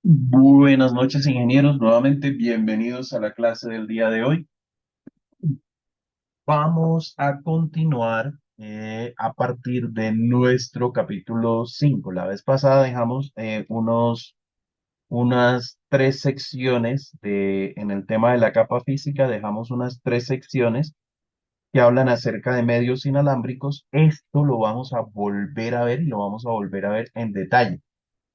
Buenas noches, ingenieros. Nuevamente, bienvenidos a la clase del día de hoy. Vamos a continuar a partir de nuestro capítulo 5. La vez pasada dejamos unas tres secciones en el tema de la capa física, dejamos unas tres secciones que hablan acerca de medios inalámbricos. Esto lo vamos a volver a ver y lo vamos a volver a ver en detalle.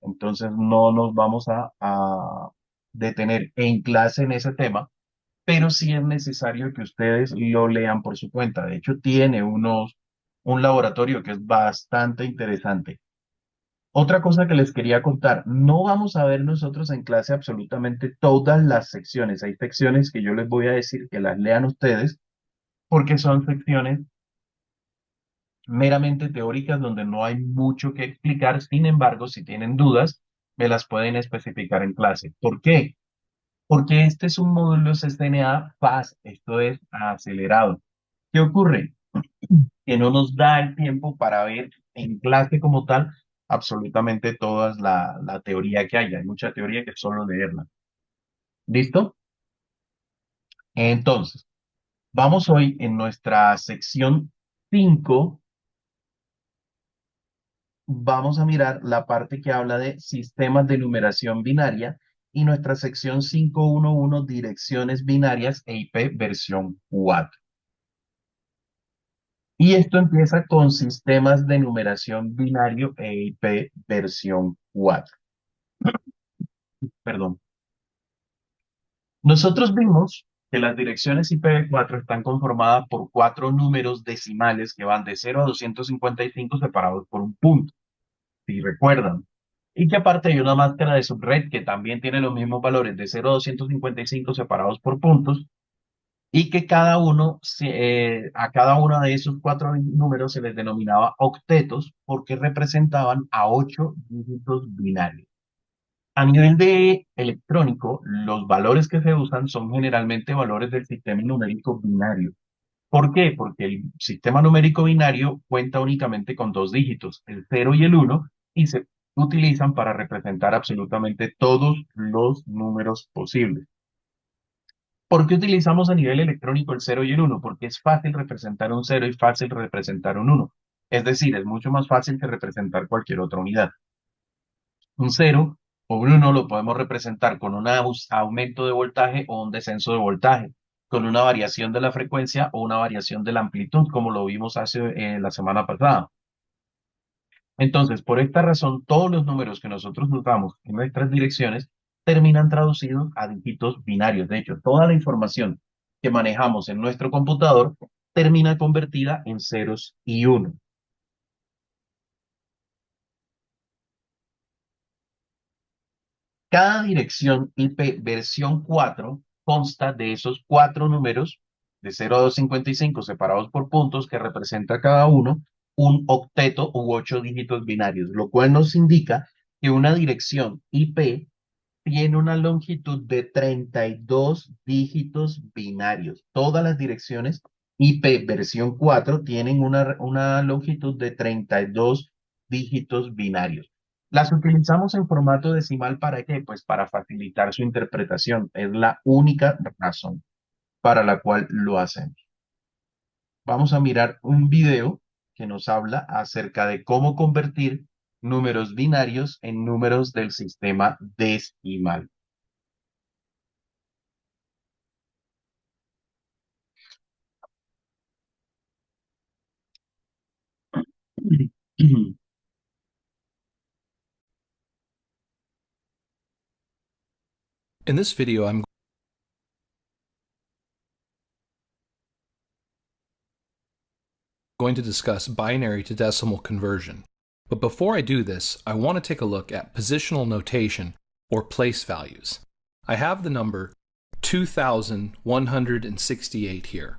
Entonces no nos vamos a detener en clase en ese tema, pero sí es necesario que ustedes lo lean por su cuenta. De hecho, tiene un laboratorio que es bastante interesante. Otra cosa que les quería contar, no vamos a ver nosotros en clase absolutamente todas las secciones. Hay secciones que yo les voy a decir que las lean ustedes porque son secciones meramente teóricas donde no hay mucho que explicar. Sin embargo, si tienen dudas, me las pueden especificar en clase. ¿Por qué? Porque este es un módulo CCNA Fast, esto es acelerado. ¿Qué ocurre? Que no nos da el tiempo para ver en clase como tal absolutamente toda la teoría que hay. Hay mucha teoría que es solo leerla. ¿Listo? Entonces, vamos hoy en nuestra sección 5. Vamos a mirar la parte que habla de sistemas de numeración binaria y nuestra sección 5.1.1 direcciones binarias e IP versión 4. Y esto empieza con sistemas de numeración binario e IP versión 4. Perdón. Nosotros vimos que las direcciones IPv4 están conformadas por cuatro números decimales que van de 0 a 255 separados por un punto, si recuerdan. Y que aparte hay una máscara de subred que también tiene los mismos valores de 0 a 255 separados por puntos y que a cada uno de esos cuatro números se les denominaba octetos porque representaban a ocho dígitos binarios. A nivel de electrónico, los valores que se usan son generalmente valores del sistema numérico binario. ¿Por qué? Porque el sistema numérico binario cuenta únicamente con dos dígitos, el cero y el uno, y se utilizan para representar absolutamente todos los números posibles. ¿Por qué utilizamos a nivel electrónico el cero y el uno? Porque es fácil representar un cero y fácil representar un uno. Es decir, es mucho más fácil que representar cualquier otra unidad. Un cero o un uno lo podemos representar con un aumento de voltaje o un descenso de voltaje, con una variación de la frecuencia o una variación de la amplitud, como lo vimos la semana pasada. Entonces, por esta razón, todos los números que nosotros usamos en nuestras direcciones terminan traducidos a dígitos binarios. De hecho, toda la información que manejamos en nuestro computador termina convertida en ceros y unos. Cada dirección IP versión 4 consta de esos cuatro números de 0 a 255 separados por puntos que representa cada uno un octeto u ocho dígitos binarios, lo cual nos indica que una dirección IP tiene una longitud de 32 dígitos binarios. Todas las direcciones IP versión 4 tienen una longitud de 32 dígitos binarios. Las utilizamos en formato decimal ¿para qué? Pues para facilitar su interpretación. Es la única razón para la cual lo hacemos. Vamos a mirar un video que nos habla acerca de cómo convertir números binarios en números del sistema decimal. In this video, I'm going to discuss binary to decimal conversion. But before I do this, I want to take a look at positional notation or place values. I have the number 2168 here.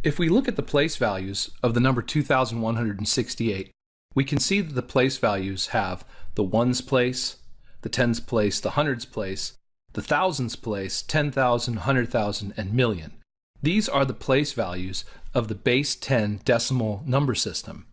If we look at the place values of the number 2168, we can see that the place values have the ones place, the tens place, the hundreds place, the thousands place, 10,000, 100,000, and million. These are the place values of the base 10 decimal number system.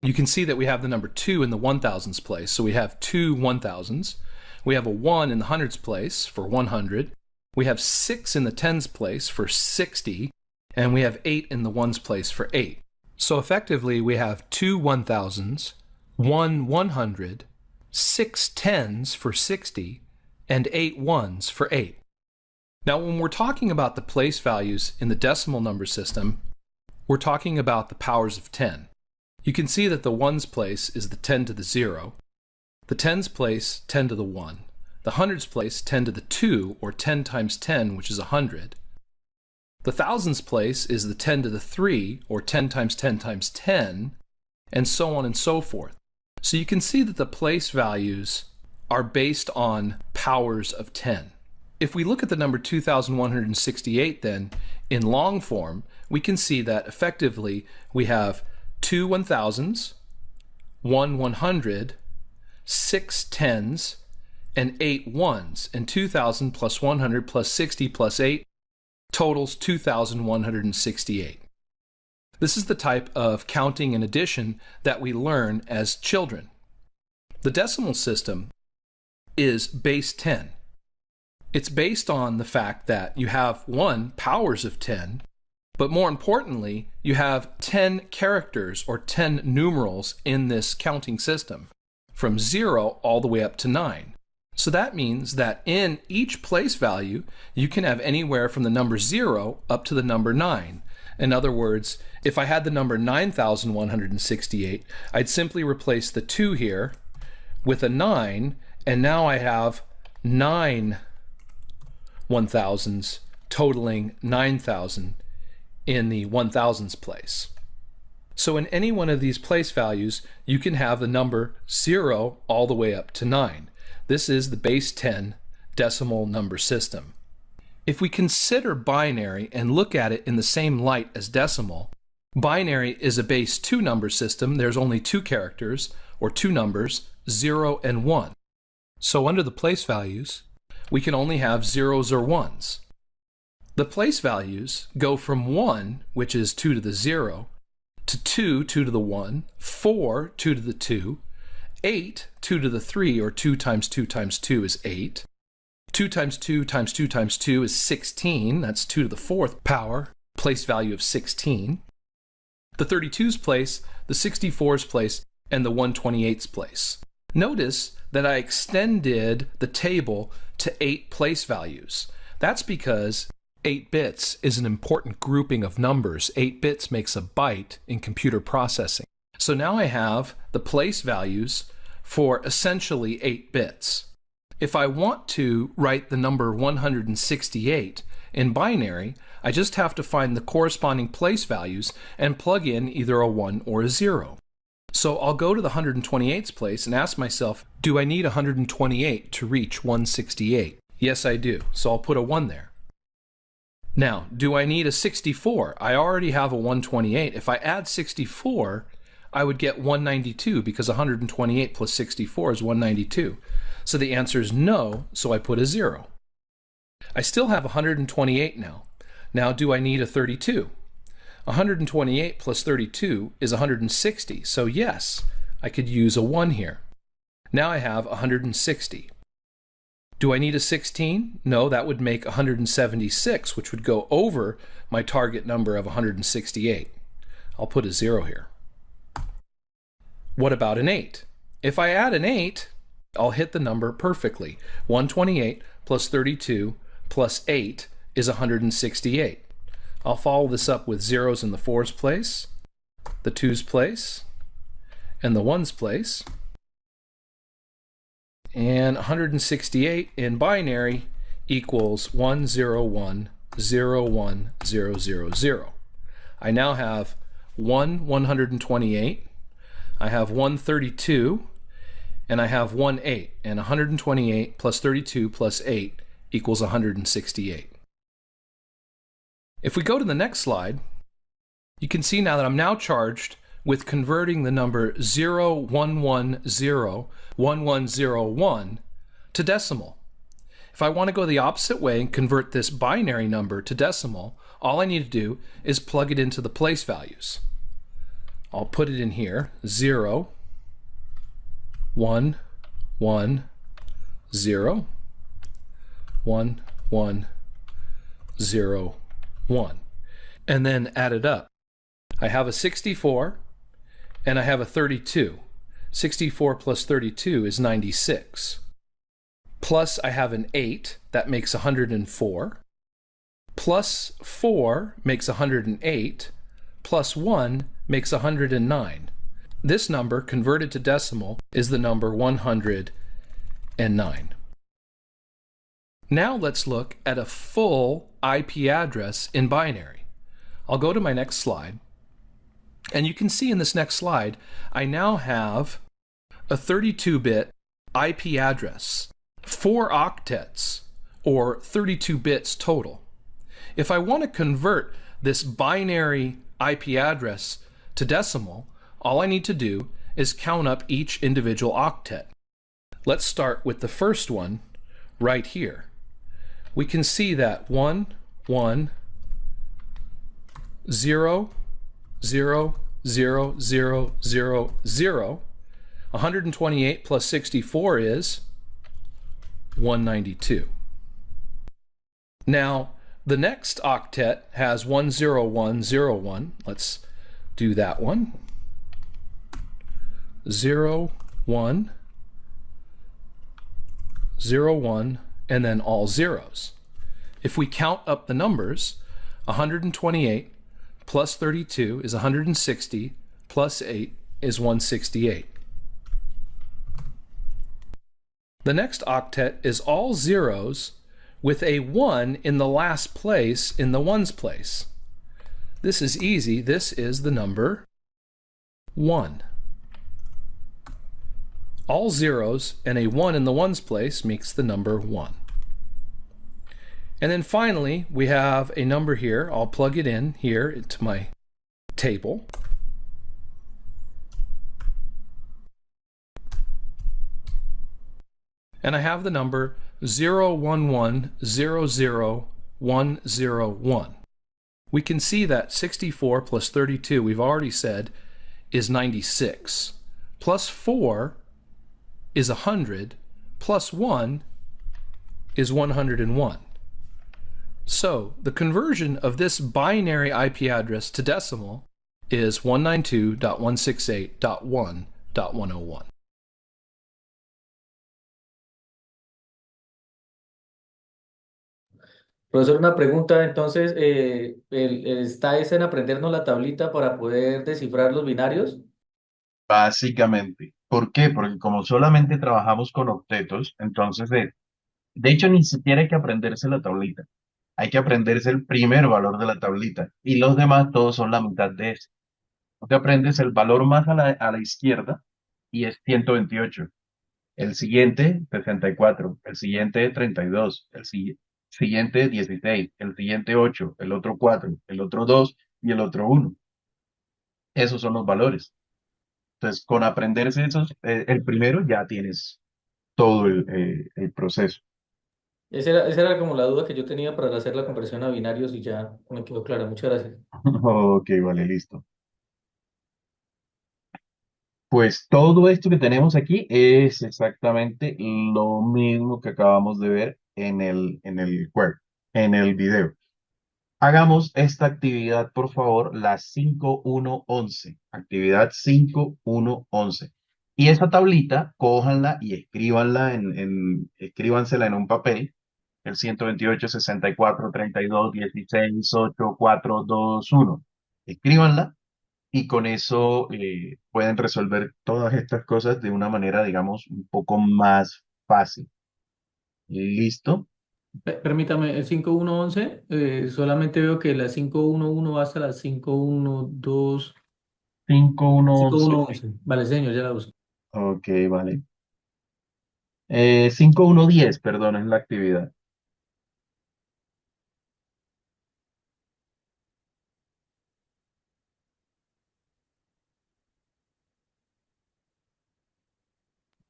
You can see that we have the number 2 in the 1000s place, so we have two 1000s. we have a 1 in the hundreds place for 100, we have 6 in the tens place for 60, and we have 8 in the ones place for 8. So effectively we have 2 1000s, 1 100, 6 tens for 60, and 8 ones for 8. Now when we're talking about the place values in the decimal number system, we're talking about the powers of 10. You can see that the ones place is the 10 to the 0, the tens place 10 to the 1, the hundreds place 10 to the 2, or 10 times 10, which is 100. The thousands place is the 10 to the 3, or 10 times 10 times 10, and so on and so forth. So you can see that the place values are based on powers of 10. If we look at the number 2168 then, in long form, we can see that effectively we have 2 1000s, 1 100, 6 tens, and 8 ones, and 2000 plus 100 plus 60 plus 8 totals 2168. This is the type of counting and addition that we learn as children. The decimal system is base 10. It's based on the fact that you have 1 powers of 10, but more importantly, you have 10 characters or 10 numerals in this counting system, from 0 all the way up to 9. So that means that in each place value, you can have anywhere from the number 0 up to the number 9. In other words, if I had the number 9168, I'd simply replace the 2 here with a 9, and now I have 9 1000s totaling 9000 in the 1000s place. So in any one of these place values, you can have the number 0 all the way up to 9. This is the base 10 decimal number system. If we consider binary and look at it in the same light as decimal, binary is a base 2 number system. There's only 2 characters, or 2 numbers, 0 and 1. So under the place values, we can only have zeros or ones. The place values go from 1, which is 2 to the 0, to 2, 2 to the 1, 4, 2 to the 2, 8, 2 to the 3, or 2 times 2 times 2 is 8. 2 times 2 times 2 times 2 is 16. That's 2 to the 4th power, place value of 16. The 32's place, the 64's place, and the 128's place. Notice that I extended the table to 8 place values. That's because 8 bits is an important grouping of numbers. 8 bits makes a byte in computer processing. So now I have the place values for essentially 8 bits. If I want to write the number 168 in binary, I just have to find the corresponding place values and plug in either a 1 or a 0. So I'll go to the 128's place and ask myself, do I need 128 to reach 168? Yes, I do. So I'll put a 1 there. Now, do I need a 64? I already have a 128. If I add 64, I would get 192 because 128 plus 64 is 192. So the answer is no, so I put a 0. I still have 128 now. Now, do I need a 32? 128 plus 32 is 160, so yes, I could use a 1 here. Now I have 160. Do I need a 16? No, that would make 176, which would go over my target number of 168. I'll put a 0 here. What about an 8? If I add an 8, I'll hit the number perfectly. 128 plus 32 plus 8 is 168. I'll follow this up with zeros in the 4's place, the 2's place, and the 1's place. And 168 in binary equals 101010000. I now have 128, I have 132, and I have 8, and 128 plus 32 plus 8 equals 168. If we go to the next slide, you can see now that I'm now charged with converting the number 01101101 to decimal. If I want to go the opposite way and convert this binary number to decimal, all I need to do is plug it into the place values. I'll put it in here, 0, 1, 1, 0, 1, 1, 0, 1. And then add it up. I have a 64 and I have a 32. 64 plus 32 is 96. Plus I have an 8, that makes 104. Plus 4 makes 108. Plus 1 makes 109. This number, converted to decimal, is the number 109. Now let's look at a full IP address in binary. I'll go to my next slide. And you can see in this next slide, I now have a 32-bit IP address, 4 octets, or 32 bits total. If I want to convert this binary IP address to decimal, all I need to do is count up each individual octet. Let's start with the first one right here. We can see that 1, 1, 0, 0, 0, 0, 0, 0. 128 plus 64 is 192. Now, the next octet has 10101. Let's do that one. 0, 1, 0, 1, and then all zeros. If we count up the numbers, 128 plus 32 is 160, plus 8 is 168. The next octet is all zeros with a 1 in the last place in the ones place. This is easy. This is the number 1. All zeros and a 1 in the ones place makes the number 1. And then finally, we have a number here. I'll plug it in here into my table. And I have the number 011000101. We can see that 64 plus 32, we've already said, is 96. Plus 4 is 100. Plus 1 is 101. So the conversion of this binary IP address to decimal is 192.168.1.101. Profesor, una pregunta, entonces, ¿está ese en aprendernos la tablita para poder descifrar los binarios? Básicamente. ¿Por qué? Porque como solamente trabajamos con octetos, entonces de hecho ni siquiera hay que aprenderse la tablita. Hay que aprenderse el primer valor de la tablita y los demás todos son la mitad de eso. Tú te aprendes el valor más a la izquierda y es 128. El siguiente, 64. El siguiente, 32. Siguiente, 16. El siguiente, 8. El otro, 4. El otro, 2. Y el otro, 1. Esos son los valores. Entonces, con aprenderse esos, el primero ya tienes todo el proceso. Esa era como la duda que yo tenía para hacer la conversión a binarios y ya me quedó clara. Muchas gracias. Ok, vale, listo. Pues todo esto que tenemos aquí es exactamente lo mismo que acabamos de ver en el juego, en el video. Hagamos esta actividad, por favor, la 5111. Actividad 5111. Y esa tablita, cójanla y escríbansela en un papel. El 128, 64, 32, 16, 8, 4, 2, 1. Escríbanla y con eso pueden resolver todas estas cosas de una manera, digamos, un poco más fácil. ¿Listo? Permítame, el 5111, solamente veo que la 511 va hasta la 512, 5111. 5111. Vale, señor, ya la busco. Ok, vale. 5110, perdón, es la actividad.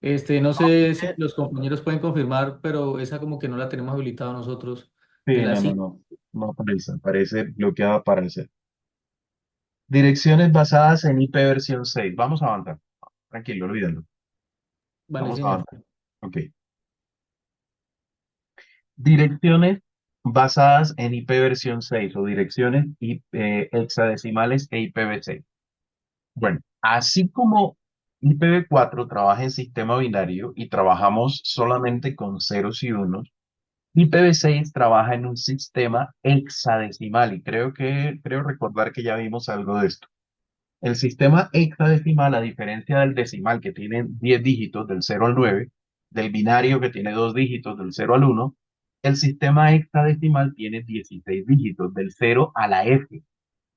No sé si los compañeros pueden confirmar, pero esa como que no la tenemos habilitada nosotros de Sí, la no, no, 5. no. No aparece, aparece bloqueada para el set. Direcciones basadas en IP versión 6. Vamos a avanzar. Tranquilo, olvídalo. Vale, Vamos a señor. avanzar. Ok. Direcciones basadas en IP versión 6 o direcciones hexadecimales e IPv6. Bueno, así como IPv4 trabaja en sistema binario y trabajamos solamente con ceros y unos, IPv6 trabaja en un sistema hexadecimal y creo recordar que ya vimos algo de esto. El sistema hexadecimal, a diferencia del decimal que tiene 10 dígitos del 0 al 9, del binario que tiene 2 dígitos del 0 al 1, el sistema hexadecimal tiene 16 dígitos del 0 a la F,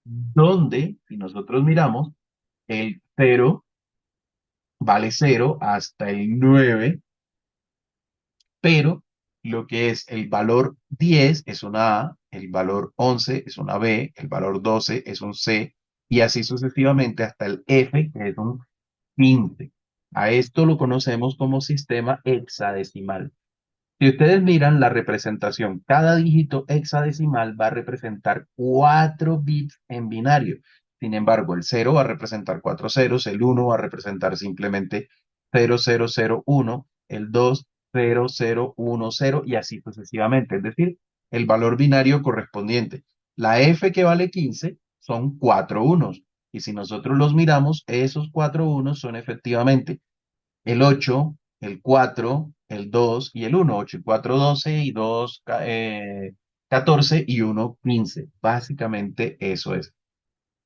donde, si nosotros miramos, el 0 vale 0 hasta el 9, pero lo que es el valor 10 es una A, el valor 11 es una B, el valor 12 es un C, y así sucesivamente hasta el F, que es un 15. A esto lo conocemos como sistema hexadecimal. Si ustedes miran la representación, cada dígito hexadecimal va a representar 4 bits en binario. Sin embargo, el 0 va a representar 4 ceros, el 1 va a representar simplemente 0001, el 2 0010 y así sucesivamente. Es decir, el valor binario correspondiente. La F que vale 15 son 4 unos. Y si nosotros los miramos, esos 4 unos son efectivamente el 8, el 4, el 2 y el 1. 8 y 4, 12 y 2, 14 y 1, 15. Básicamente eso es.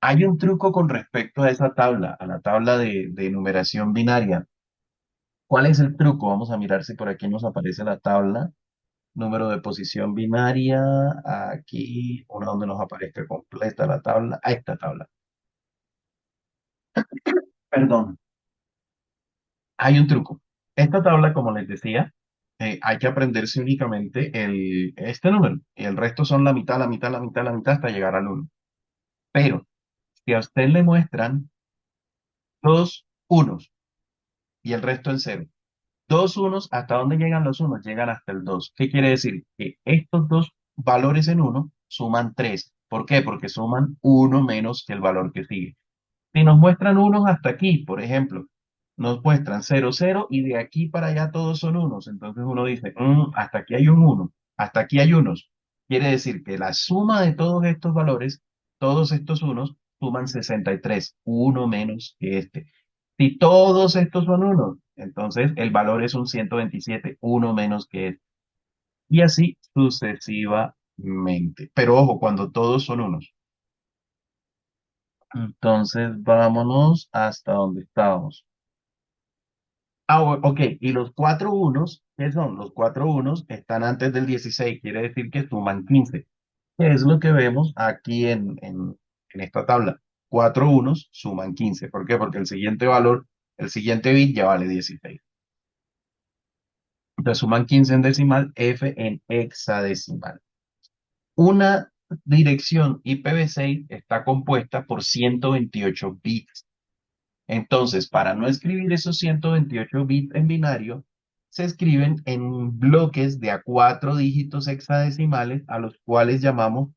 Hay un truco con respecto a esa tabla, a la tabla de numeración binaria. ¿Cuál es el truco? Vamos a mirar si por aquí nos aparece la tabla. Número de posición binaria. Aquí, una donde nos aparezca completa la tabla. A esta tabla. Perdón. Hay un truco. Esta tabla, como les decía, hay que aprenderse únicamente este número. Y el resto son la mitad, la mitad, la mitad, la mitad hasta llegar al uno. Pero si a usted le muestran dos unos y el resto el cero, dos unos, ¿hasta dónde llegan los unos? Llegan hasta el 2. ¿Qué quiere decir? Que estos dos valores en uno suman 3. ¿Por qué? Porque suman uno menos que el valor que sigue. Si nos muestran unos hasta aquí, por ejemplo, nos muestran cero cero y de aquí para allá todos son unos. Entonces uno dice, hasta aquí hay un uno, hasta aquí hay unos. Quiere decir que la suma de todos estos valores, todos estos unos, suman 63, uno menos que este. Si todos estos son unos, entonces el valor es un 127, uno menos que este. Y así sucesivamente. Pero ojo, cuando todos son unos. Entonces vámonos hasta donde estábamos. Ok, y los cuatro unos, ¿qué son? Los cuatro unos están antes del 16, quiere decir que suman 15, que es lo que vemos aquí en esta tabla. Cuatro unos suman 15. ¿Por qué? Porque el siguiente valor, el siguiente bit ya vale 16. Entonces suman 15 en decimal, F en hexadecimal. Una dirección IPv6 está compuesta por 128 bits. Entonces, para no escribir esos 128 bits en binario, se escriben en bloques de a 4 dígitos hexadecimales, a los cuales llamamos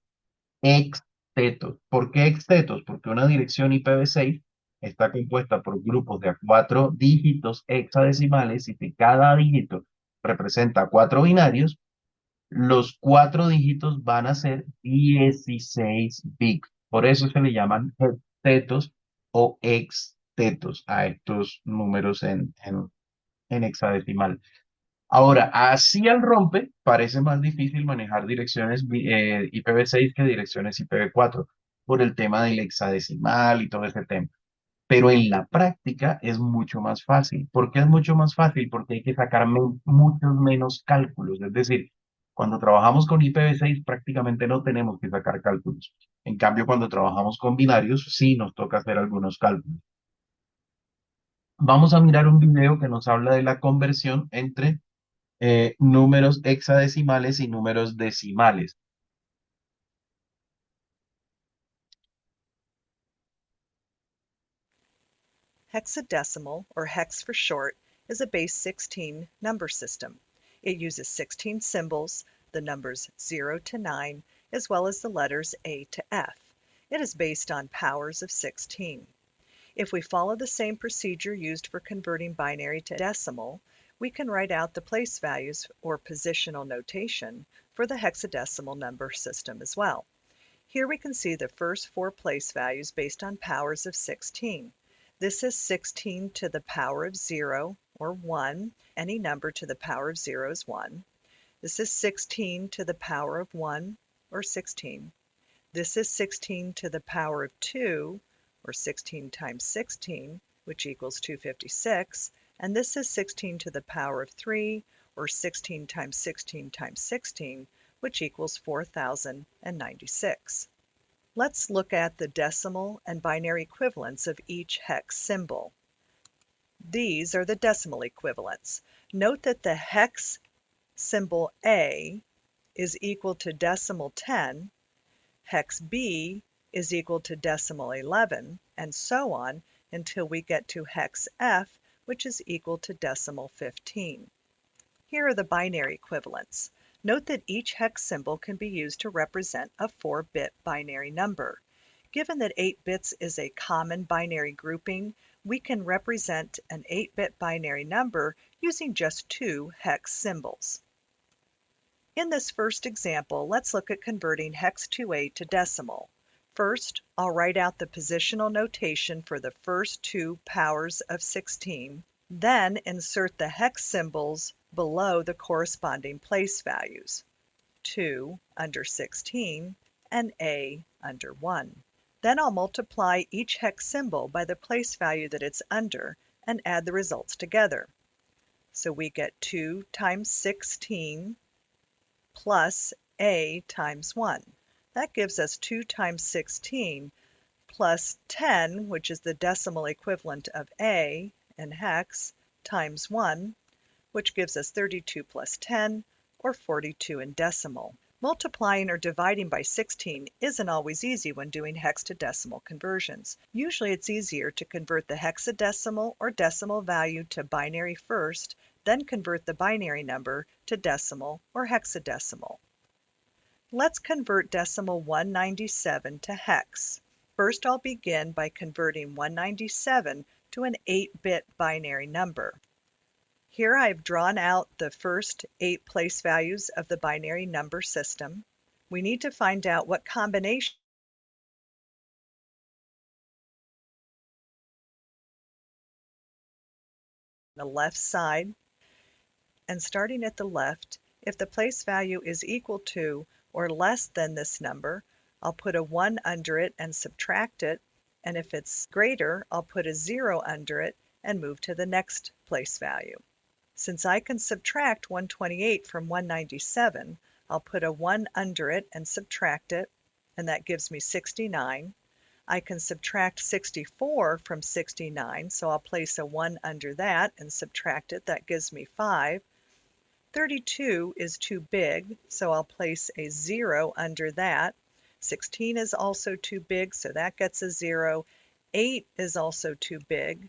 hextetos. ¿Por qué hextetos? Porque una dirección IPv6 está compuesta por grupos de a 4 dígitos hexadecimales y si cada dígito representa 4 binarios, los 4 dígitos van a ser 16 bits. Por eso se le llaman hextetos o extetos a estos números en hexadecimal. Ahora, así al rompe, parece más difícil manejar direcciones IPv6 que direcciones IPv4 por el tema del hexadecimal y todo ese tema. Pero en la práctica es mucho más fácil. ¿Por qué es mucho más fácil? Porque hay que sacar muchos menos cálculos. Es decir, cuando trabajamos con IPv6 prácticamente no tenemos que sacar cálculos. En cambio, cuando trabajamos con binarios, sí nos toca hacer algunos cálculos. Vamos a mirar un video que nos habla de la conversión entre números hexadecimales y números decimales. Hexadecimal, or hex for short, is a base 16 number system. It uses 16 symbols, the numbers 0 to 9, as well as the letters A to F. It is based on powers of 16. If we follow the same procedure used for converting binary to decimal, we can write out the place values or positional notation for the hexadecimal number system as well. Here we can see the first 4 place values based on powers of 16. This is 16 to the power of 0 or 1. Any number to the power of 0 is 1. This is 16 to the power of 1 or 16. This is 16 to the power of 2 or 16 times 16, which equals 256. And this is 16 to the power of 3 or 16 times 16 times 16, which equals 4096. Let's look at the decimal and binary equivalents of each hex symbol. These are the decimal equivalents. Note that the hex symbol A is equal to decimal 10, hex B is equal to decimal 11, and so on until we get to hex F, which is equal to decimal 15. Here are the binary equivalents. Note that each hex symbol can be used to represent a 4-bit binary number. Given that 8 bits is a common binary grouping, we can represent an 8-bit binary number using just 2 hex symbols. In this first example, let's look at converting hex 2a to decimal. First, I'll write out the positional notation for the first 2 powers of 16, then insert the hex symbols below the corresponding place values, 2 under 16 and A under 1. Then I'll multiply each hex symbol by the place value that it's under and add the results together. So we get 2 times 16 plus A times 1. That gives us 2 times 16 plus 10, which is the decimal equivalent of A in hex, times 1, which gives us 32 plus 10, or 42 in decimal. Multiplying or dividing by 16 isn't always easy when doing hex to decimal conversions. Usually it's easier to convert the hexadecimal or decimal value to binary first, then convert the binary number to decimal or hexadecimal. Let's convert decimal 197 to hex. First, I'll begin by converting 197 to an 8-bit binary number. Here I've drawn out the first 8 place values of the binary number system. We need to find out what combination on the left side. And starting at the left, if the place value is equal to or less than this number, I'll put a 1 under it and subtract it, and if it's greater, I'll put a 0 under it and move to the next place value. Since I can subtract 128 from 197, I'll put a 1 under it and subtract it, and that gives me 69. I can subtract 64 from 69, so I'll place a 1 under that and subtract it. That gives me 5. 32 is too big, so I'll place a 0 under that. 16 is also too big, so that gets a 0. 8 is also too big.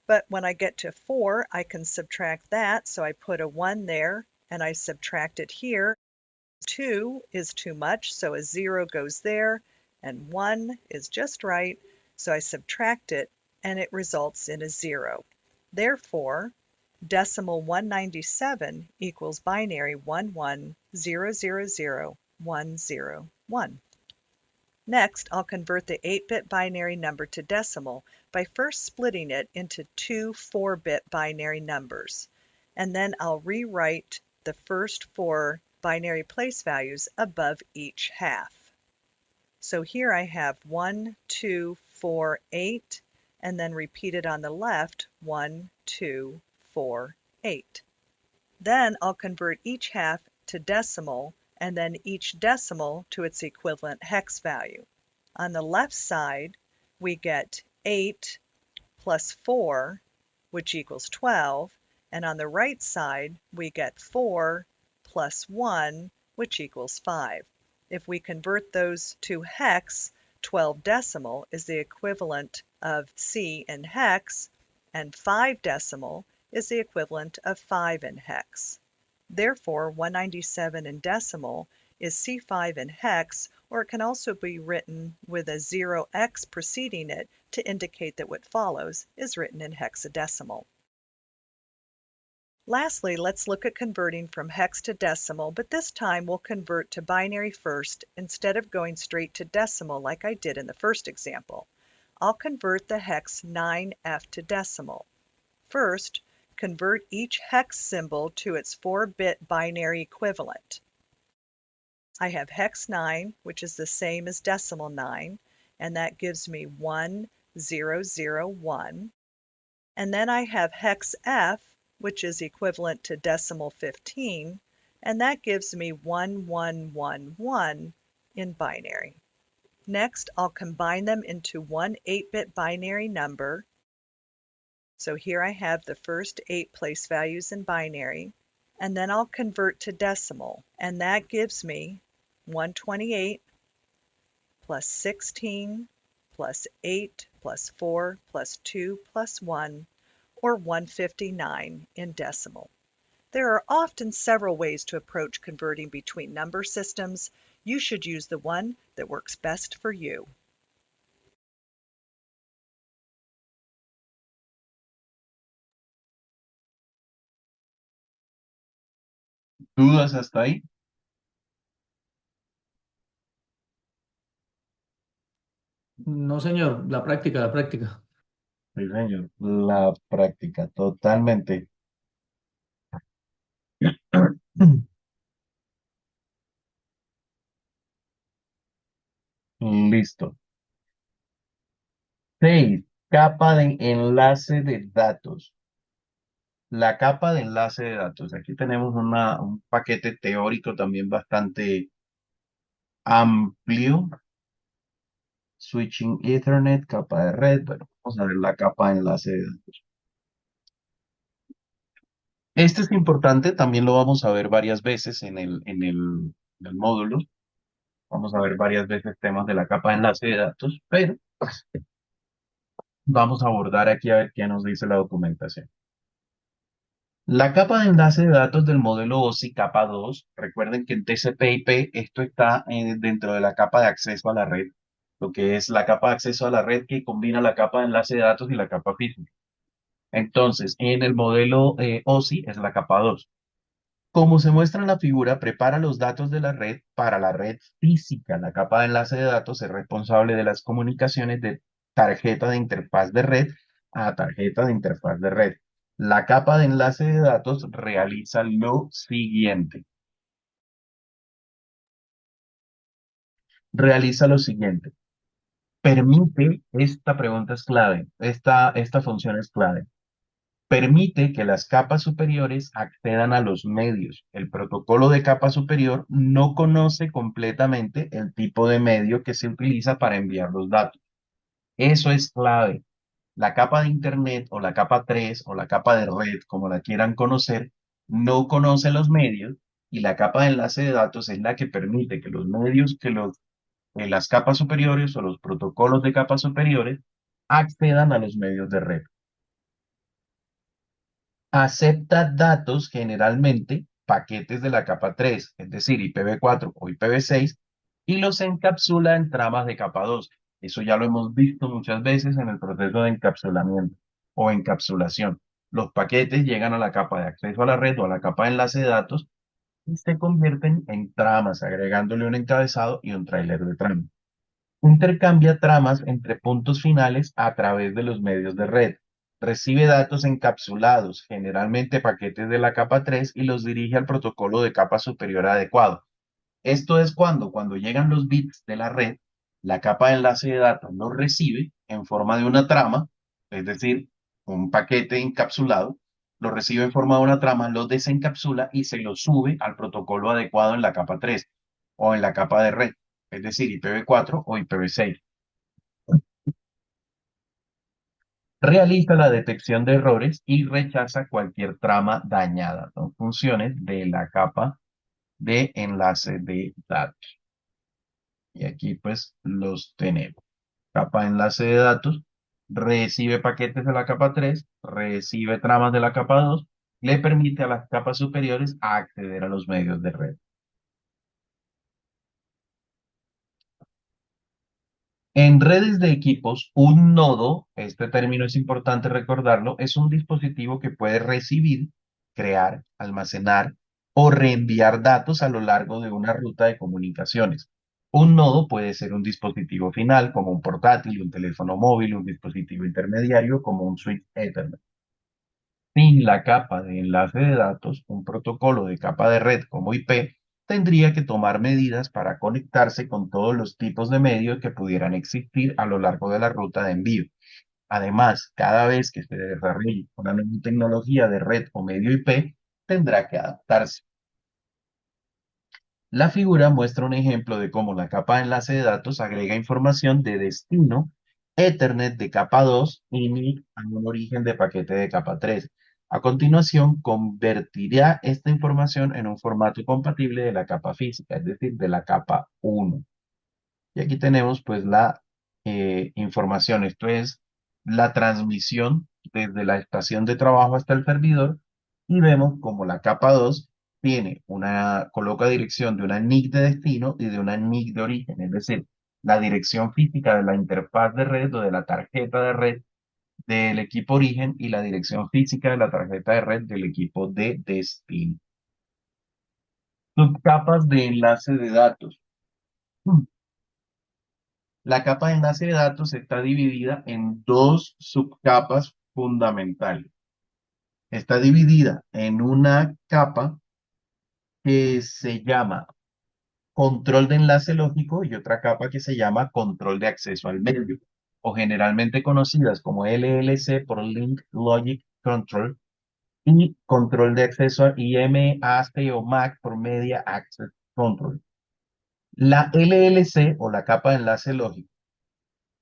But when I get to 4, I can subtract that, so I put a 1 there, and I subtract it here. 2 is too much, so a 0 goes there, and 1 is just right, so I subtract it, and it results in a 0. Therefore, decimal 197 equals binary 110000101. Next, I'll convert the 8-bit binary number to decimal by first splitting it into 2 4-bit binary numbers, and then I'll rewrite the first 4 binary place values above each half. So here I have 1, 2, 4, 8, and then repeated on the left 1, 2, 4, 8. Then I'll convert each half to decimal and then each decimal to its equivalent hex value. On the left side, we get 8 plus 4, which equals 12, and on the right side, we get 4 plus 1, which equals 5. If we convert those to hex, 12 decimal is the equivalent of C in hex, and 5 decimal is the equivalent of 5 in hex. Therefore, 197 in decimal is C5 in hex, or it can also be written with a 0x preceding it to indicate that what follows is written in hexadecimal. Lastly, let's look at converting from hex to decimal, but this time we'll convert to binary first instead of going straight to decimal like I did in the first example. I'll convert the hex 9F to decimal. First, convert each hex symbol to its 4-bit binary equivalent. I have hex 9, which is the same as decimal 9, and that gives me 1001. And then I have hex F, which is equivalent to decimal 15, and that gives me 1111 in binary. Next, I'll combine them into one 8-bit binary number. So here I have the first 8 place values in binary, and then I'll convert to decimal, and that gives me 128 plus 16 plus 8 plus 4 plus 2 plus 1, or 159 in decimal. There are often several ways to approach converting between number systems. You should use the one that works best for you. ¿Dudas hasta ahí? No, señor, la práctica, la práctica. Sí, señor. La práctica, totalmente. Listo. 6. Capa de enlace de datos. La capa de enlace de datos. Aquí tenemos un paquete teórico también bastante amplio. Switching Ethernet, capa de red. Bueno, vamos a ver la capa de enlace de datos. Este es importante, también lo vamos a ver varias veces en el módulo. Vamos a ver varias veces temas de la capa de enlace de datos, pero pues, vamos a abordar aquí a ver qué nos dice la documentación. La capa de enlace de datos del modelo OSI capa 2, recuerden que en TCP/IP esto está dentro de la capa de acceso a la red, lo que es la capa de acceso a la red que combina la capa de enlace de datos y la capa física. Entonces, en el modelo OSI es la capa 2. Como se muestra en la figura, prepara los datos de la red para la red física. La capa de enlace de datos es responsable de las comunicaciones de tarjeta de interfaz de red a tarjeta de interfaz de red. La capa de enlace de datos realiza lo siguiente. Realiza lo siguiente. Permite, esta pregunta es clave, esta función es clave. Permite que las capas superiores accedan a los medios. El protocolo de capa superior no conoce completamente el tipo de medio que se utiliza para enviar los datos. Eso es clave. La capa de Internet o la capa 3 o la capa de red, como la quieran conocer, no conoce los medios y la capa de enlace de datos es la que permite que los medios, las capas superiores o los protocolos de capas superiores accedan a los medios de red. Acepta datos generalmente paquetes de la capa 3, es decir, IPv4 o IPv6, y los encapsula en tramas de capa 2. Eso ya lo hemos visto muchas veces en el proceso de encapsulamiento o encapsulación. Los paquetes llegan a la capa de acceso a la red o a la capa de enlace de datos y se convierten en tramas, agregándole un encabezado y un tráiler de trama. Intercambia tramas entre puntos finales a través de los medios de red. Recibe datos encapsulados, generalmente paquetes de la capa 3, y los dirige al protocolo de capa superior adecuado. Esto es cuando llegan los bits de la red, la capa de enlace de datos los recibe en forma de una trama, es decir, un paquete encapsulado, lo recibe en forma de una trama, lo desencapsula y se lo sube al protocolo adecuado en la capa 3 o en la capa de red, es decir, IPv4 o IPv6. Realiza la detección de errores y rechaza cualquier trama dañada. Son funciones de la capa de enlace de datos. Y aquí pues los tenemos. Capa de enlace de datos, recibe paquetes de la capa 3, recibe tramas de la capa 2, le permite a las capas superiores acceder a los medios de red. En redes de equipos, un nodo, este término es importante recordarlo, es un dispositivo que puede recibir crear, almacenar o reenviar datos a lo largo de una ruta de comunicaciones. Un nodo puede ser un dispositivo final, como un portátil, un teléfono móvil, un dispositivo intermediario, como un switch Ethernet. Sin la capa de enlace de datos, un protocolo de capa de red como IP tendría que tomar medidas para conectarse con todos los tipos de medios que pudieran existir a lo largo de la ruta de envío. Además, cada vez que se desarrolle una nueva tecnología de red o medio IP, tendrá que adaptarse. La figura muestra un ejemplo de cómo la capa de enlace de datos agrega información de destino Ethernet de capa 2 y NIC a un origen de paquete de capa 3. A continuación, convertirá esta información en un formato compatible de la capa física, es decir, de la capa 1. Y aquí tenemos pues la información. Esto es la transmisión desde la estación de trabajo hasta el servidor y vemos como la capa 2 coloca dirección de una NIC de destino y de una NIC de origen, es decir, la dirección física de la interfaz de red o de la tarjeta de red del equipo origen y la dirección física de la tarjeta de red del equipo de destino. Subcapas de enlace de datos. La capa de enlace de datos está dividida en dos subcapas fundamentales. Está dividida en una capa que se llama control de enlace lógico y otra capa que se llama control de acceso al medio, o generalmente conocidas como LLC por Link Logic Control y control de acceso a IMAC o MAC por Media Access Control. La LLC o la capa de enlace lógico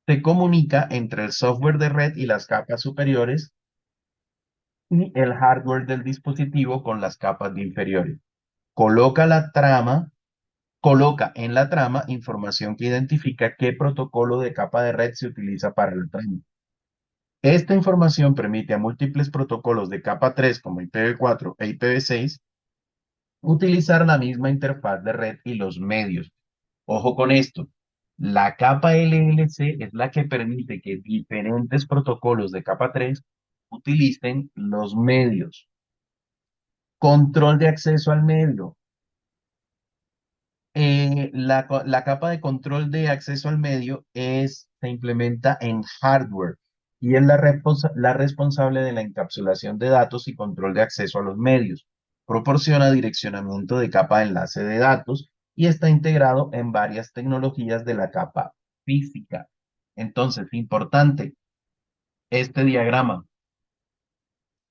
se comunica entre el software de red y las capas superiores y el hardware del dispositivo con las capas de inferiores. Coloca en la trama información que identifica qué protocolo de capa de red se utiliza para la trama. Esta información permite a múltiples protocolos de capa 3 como IPv4 e IPv6 utilizar la misma interfaz de red y los medios. Ojo con esto. La capa LLC es la que permite que diferentes protocolos de capa 3 utilicen los medios. Control de acceso al medio. La capa de control de acceso al medio se implementa en hardware y es la responsable de la encapsulación de datos y control de acceso a los medios. Proporciona direccionamiento de capa de enlace de datos y está integrado en varias tecnologías de la capa física. Entonces, importante, este diagrama,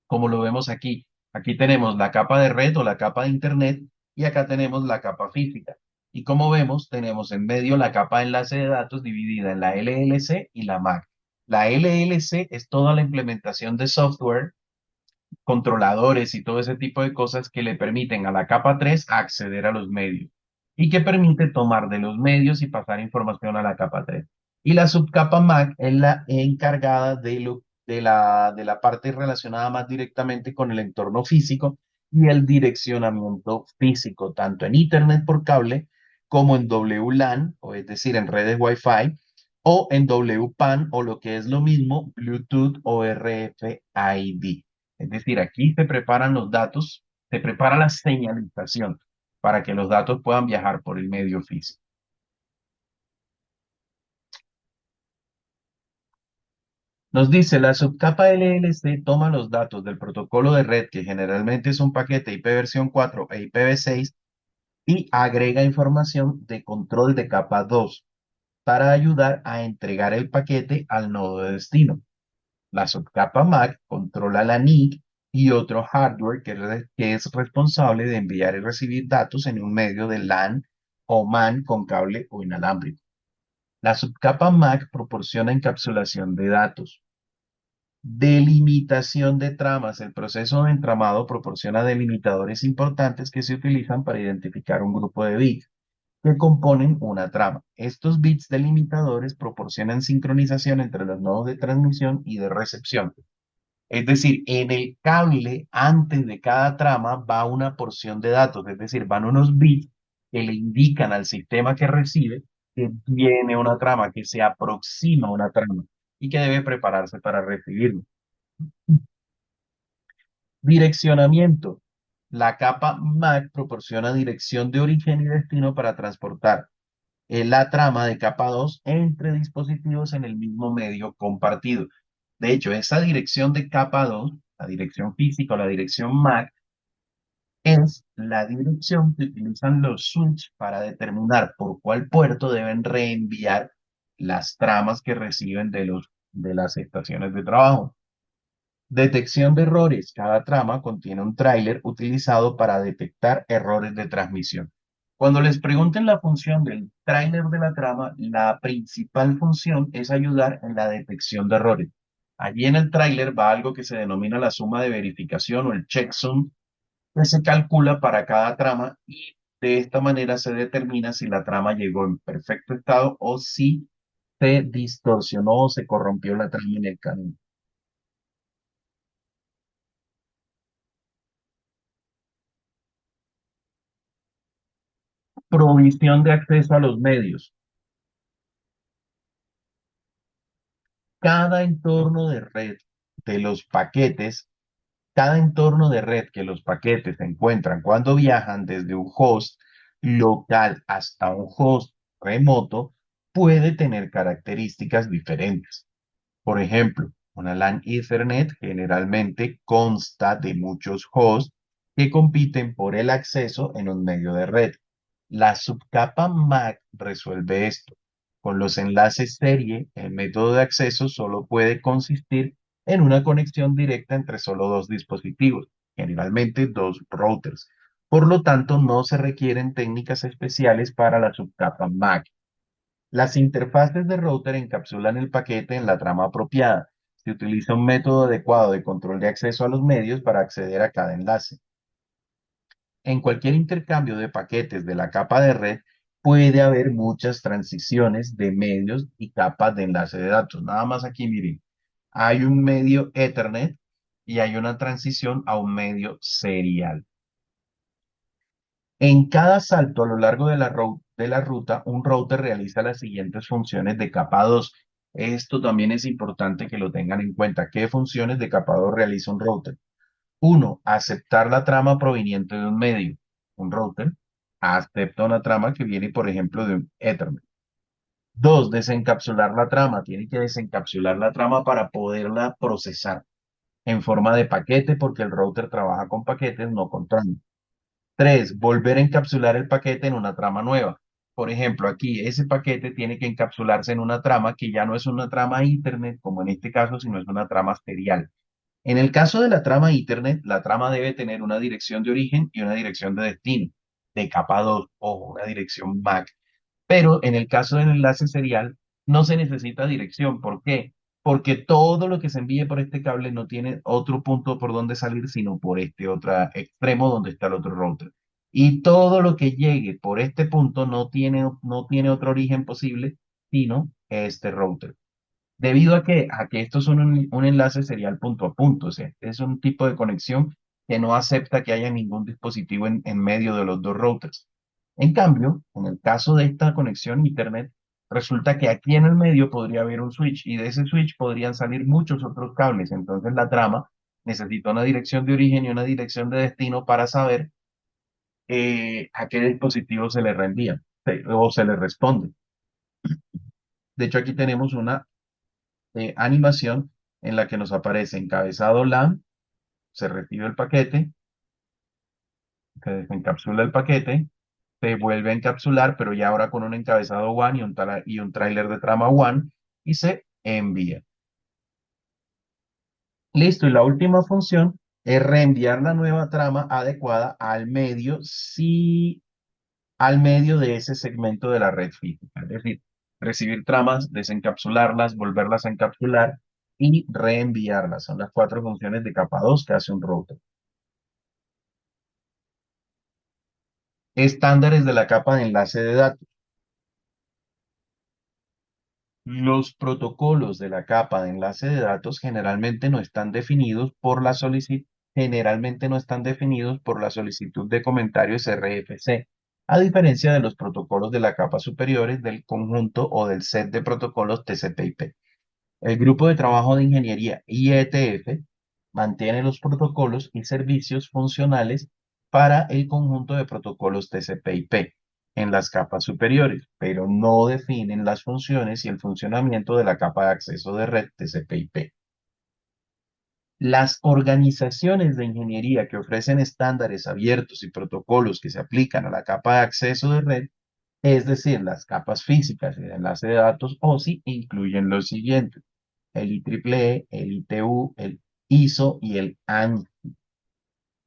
como lo vemos aquí. Aquí tenemos la capa de red o la capa de internet y acá tenemos la capa física. Y como vemos, tenemos en medio la capa de enlace de datos dividida en la LLC y la MAC. La LLC es toda la implementación de software, controladores y todo ese tipo de cosas que le permiten a la capa 3 acceder a los medios y que permite tomar de los medios y pasar información a la capa 3. Y la subcapa MAC es la encargada de la parte relacionada más directamente con el entorno físico y el direccionamiento físico, tanto en Ethernet por cable como en WLAN, o es decir, en redes Wi-Fi, o en WPAN, o lo que es lo mismo, Bluetooth o RFID. Es decir, aquí se preparan los datos, se prepara la señalización para que los datos puedan viajar por el medio físico. Nos dice, la subcapa LLC toma los datos del protocolo de red, que generalmente es un paquete IP versión 4 e IPv6, y agrega información de control de capa 2 para ayudar a entregar el paquete al nodo de destino. La subcapa MAC controla la NIC y otro hardware que es responsable de enviar y recibir datos en un medio de LAN o MAN con cable o inalámbrico. La subcapa MAC proporciona encapsulación de datos. Delimitación de tramas. El proceso de entramado proporciona delimitadores importantes que se utilizan para identificar un grupo de bits que componen una trama. Estos bits delimitadores proporcionan sincronización entre los nodos de transmisión y de recepción. Es decir, en el cable, antes de cada trama, va una porción de datos, es decir, van unos bits que le indican al sistema que recibe que viene una trama, que se aproxima a una trama y que debe prepararse para recibirlo. Direccionamiento. La capa MAC proporciona dirección de origen y destino para transportar la trama de capa 2 entre dispositivos en el mismo medio compartido. De hecho, esa dirección de capa 2, la dirección física o la dirección MAC, es la dirección que utilizan los switch para determinar por cuál puerto deben reenviar las tramas que reciben de las estaciones de trabajo. Detección de errores. Cada trama contiene un tráiler utilizado para detectar errores de transmisión. Cuando les pregunten la función del tráiler de la trama, la principal función es ayudar en la detección de errores. Allí en el tráiler va algo que se denomina la suma de verificación o el checksum, que se calcula para cada trama y de esta manera se determina si la trama llegó en perfecto estado o si se distorsionó o se corrompió la trama en el camino. Provisión de acceso a los medios. Cada entorno de red de los paquetes, cada entorno de red que los paquetes se encuentran cuando viajan desde un host local hasta un host remoto puede tener características diferentes. Por ejemplo, una LAN Ethernet generalmente consta de muchos hosts que compiten por el acceso en un medio de red. La subcapa MAC resuelve esto. Con los enlaces serie, el método de acceso solo puede consistir en una conexión directa entre solo dos dispositivos, generalmente dos routers. Por lo tanto, no se requieren técnicas especiales para la subcapa MAC. Las interfaces de router encapsulan el paquete en la trama apropiada. Se utiliza un método adecuado de control de acceso a los medios para acceder a cada enlace. En cualquier intercambio de paquetes de la capa de red puede haber muchas transiciones de medios y capas de enlace de datos. Nada más aquí, miren, hay un medio Ethernet y hay una transición a un medio serial. En cada salto a lo largo de la ruta, un router realiza las siguientes funciones de capa 2. Esto también es importante que lo tengan en cuenta. ¿Qué funciones de capa 2 realiza un router? Uno, aceptar la trama proveniente de un medio. Un router acepta una trama que viene, por ejemplo, de un Ethernet. Dos, desencapsular la trama. Tiene que desencapsular la trama para poderla procesar en forma de paquete, porque el router trabaja con paquetes, no con tramas. Tres, volver a encapsular el paquete en una trama nueva. Por ejemplo, aquí ese paquete tiene que encapsularse en una trama que ya no es una trama Ethernet, como en este caso, sino es una trama serial. En el caso de la trama Ethernet, la trama debe tener una dirección de origen y una dirección de destino, de capa 2 o una dirección MAC. Pero en el caso del enlace serial, no se necesita dirección. ¿Por qué? Porque todo lo que se envíe por este cable no tiene otro punto por donde salir, sino por este otro extremo donde está el otro router. Y todo lo que llegue por este punto no tiene otro origen posible, sino este router. ¿Debido a que estos son un enlace serial punto a punto? O sea, es un tipo de conexión que no acepta que haya ningún dispositivo en medio de los dos routers. En cambio, en el caso de esta conexión a Internet, resulta que aquí en el medio podría haber un switch y de ese switch podrían salir muchos otros cables. Entonces la trama necesita una dirección de origen y una dirección de destino para saber a qué dispositivo se le reenvía o se le responde. De hecho, aquí tenemos una animación en la que nos aparece encabezado LAN, se recibe el paquete, se desencapsula el paquete, se vuelve a encapsular, pero ya ahora con un encabezado WAN y un tráiler de trama WAN, y se envía. Listo, y la última función es reenviar la nueva trama adecuada al medio de ese segmento de la red física. Es decir, recibir tramas, desencapsularlas, volverlas a encapsular y reenviarlas. Son las cuatro funciones de capa 2 que hace un router. Estándares de la capa de enlace de datos. Los protocolos de la capa de enlace de datos generalmente no están definidos por la solicitud de comentarios RFC, a diferencia de los protocolos de la capa superiores del conjunto o del set de protocolos TCP/IP. El grupo de trabajo de ingeniería IETF mantiene los protocolos y servicios funcionales para el conjunto de protocolos TCP/IP en las capas superiores, pero no definen las funciones y el funcionamiento de la capa de acceso de red TCP/IP. Las organizaciones de ingeniería que ofrecen estándares abiertos y protocolos que se aplican a la capa de acceso de red, es decir, las capas físicas y de enlace de datos OSI, incluyen los siguientes: el IEEE, el ITU, el ISO y el ANSI.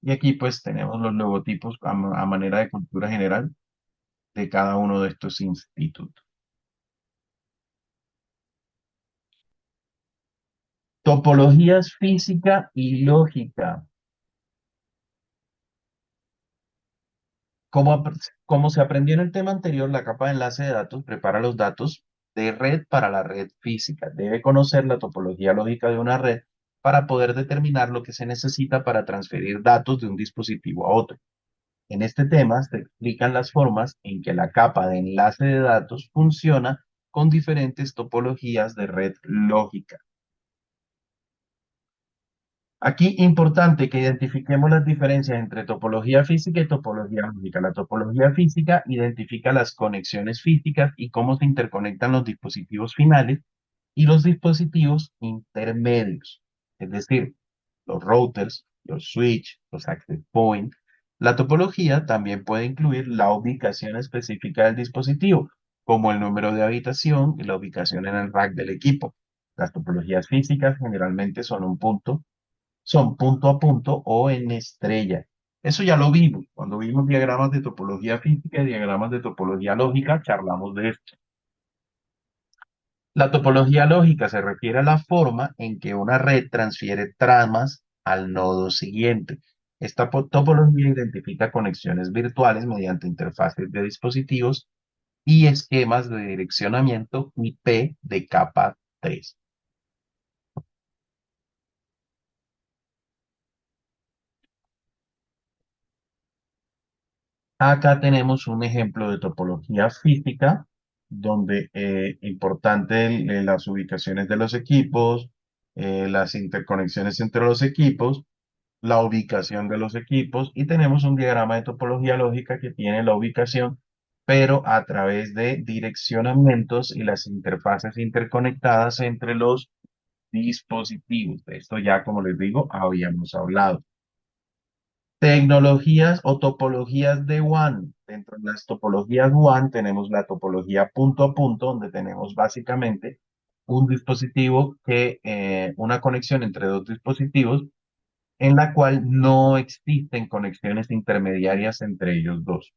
Y aquí pues tenemos los logotipos a manera de cultura general de cada uno de estos institutos. Topologías física y lógica. Como se aprendió en el tema anterior, la capa de enlace de datos prepara los datos de red para la red física. Debe conocer la topología lógica de una red para poder determinar lo que se necesita para transferir datos de un dispositivo a otro. En este tema se explican las formas en que la capa de enlace de datos funciona con diferentes topologías de red lógica. Aquí importante que identifiquemos las diferencias entre topología física y topología lógica. La topología física identifica las conexiones físicas y cómo se interconectan los dispositivos finales y los dispositivos intermedios, es decir, los routers, los switch, los access point. La topología también puede incluir la ubicación específica del dispositivo, como el número de habitación y la ubicación en el rack del equipo. Las topologías físicas generalmente son punto a punto o en estrella. Eso ya lo vimos. Cuando vimos diagramas de topología física y diagramas de topología lógica, charlamos de esto. La topología lógica se refiere a la forma en que una red transfiere tramas al nodo siguiente. Esta topología identifica conexiones virtuales mediante interfaces de dispositivos y esquemas de direccionamiento IP de capa 3. Acá tenemos un ejemplo de topología física, donde importante las ubicaciones de los equipos, las interconexiones entre los equipos, la ubicación de los equipos, y tenemos un diagrama de topología lógica que tiene la ubicación, pero a través de direccionamientos y las interfaces interconectadas entre los dispositivos. De esto ya, como les digo, habíamos hablado. Tecnologías o topologías de WAN. Dentro de las topologías WAN tenemos la topología punto a punto, donde tenemos básicamente un dispositivo una conexión entre dos dispositivos en la cual no existen conexiones intermediarias entre ellos dos.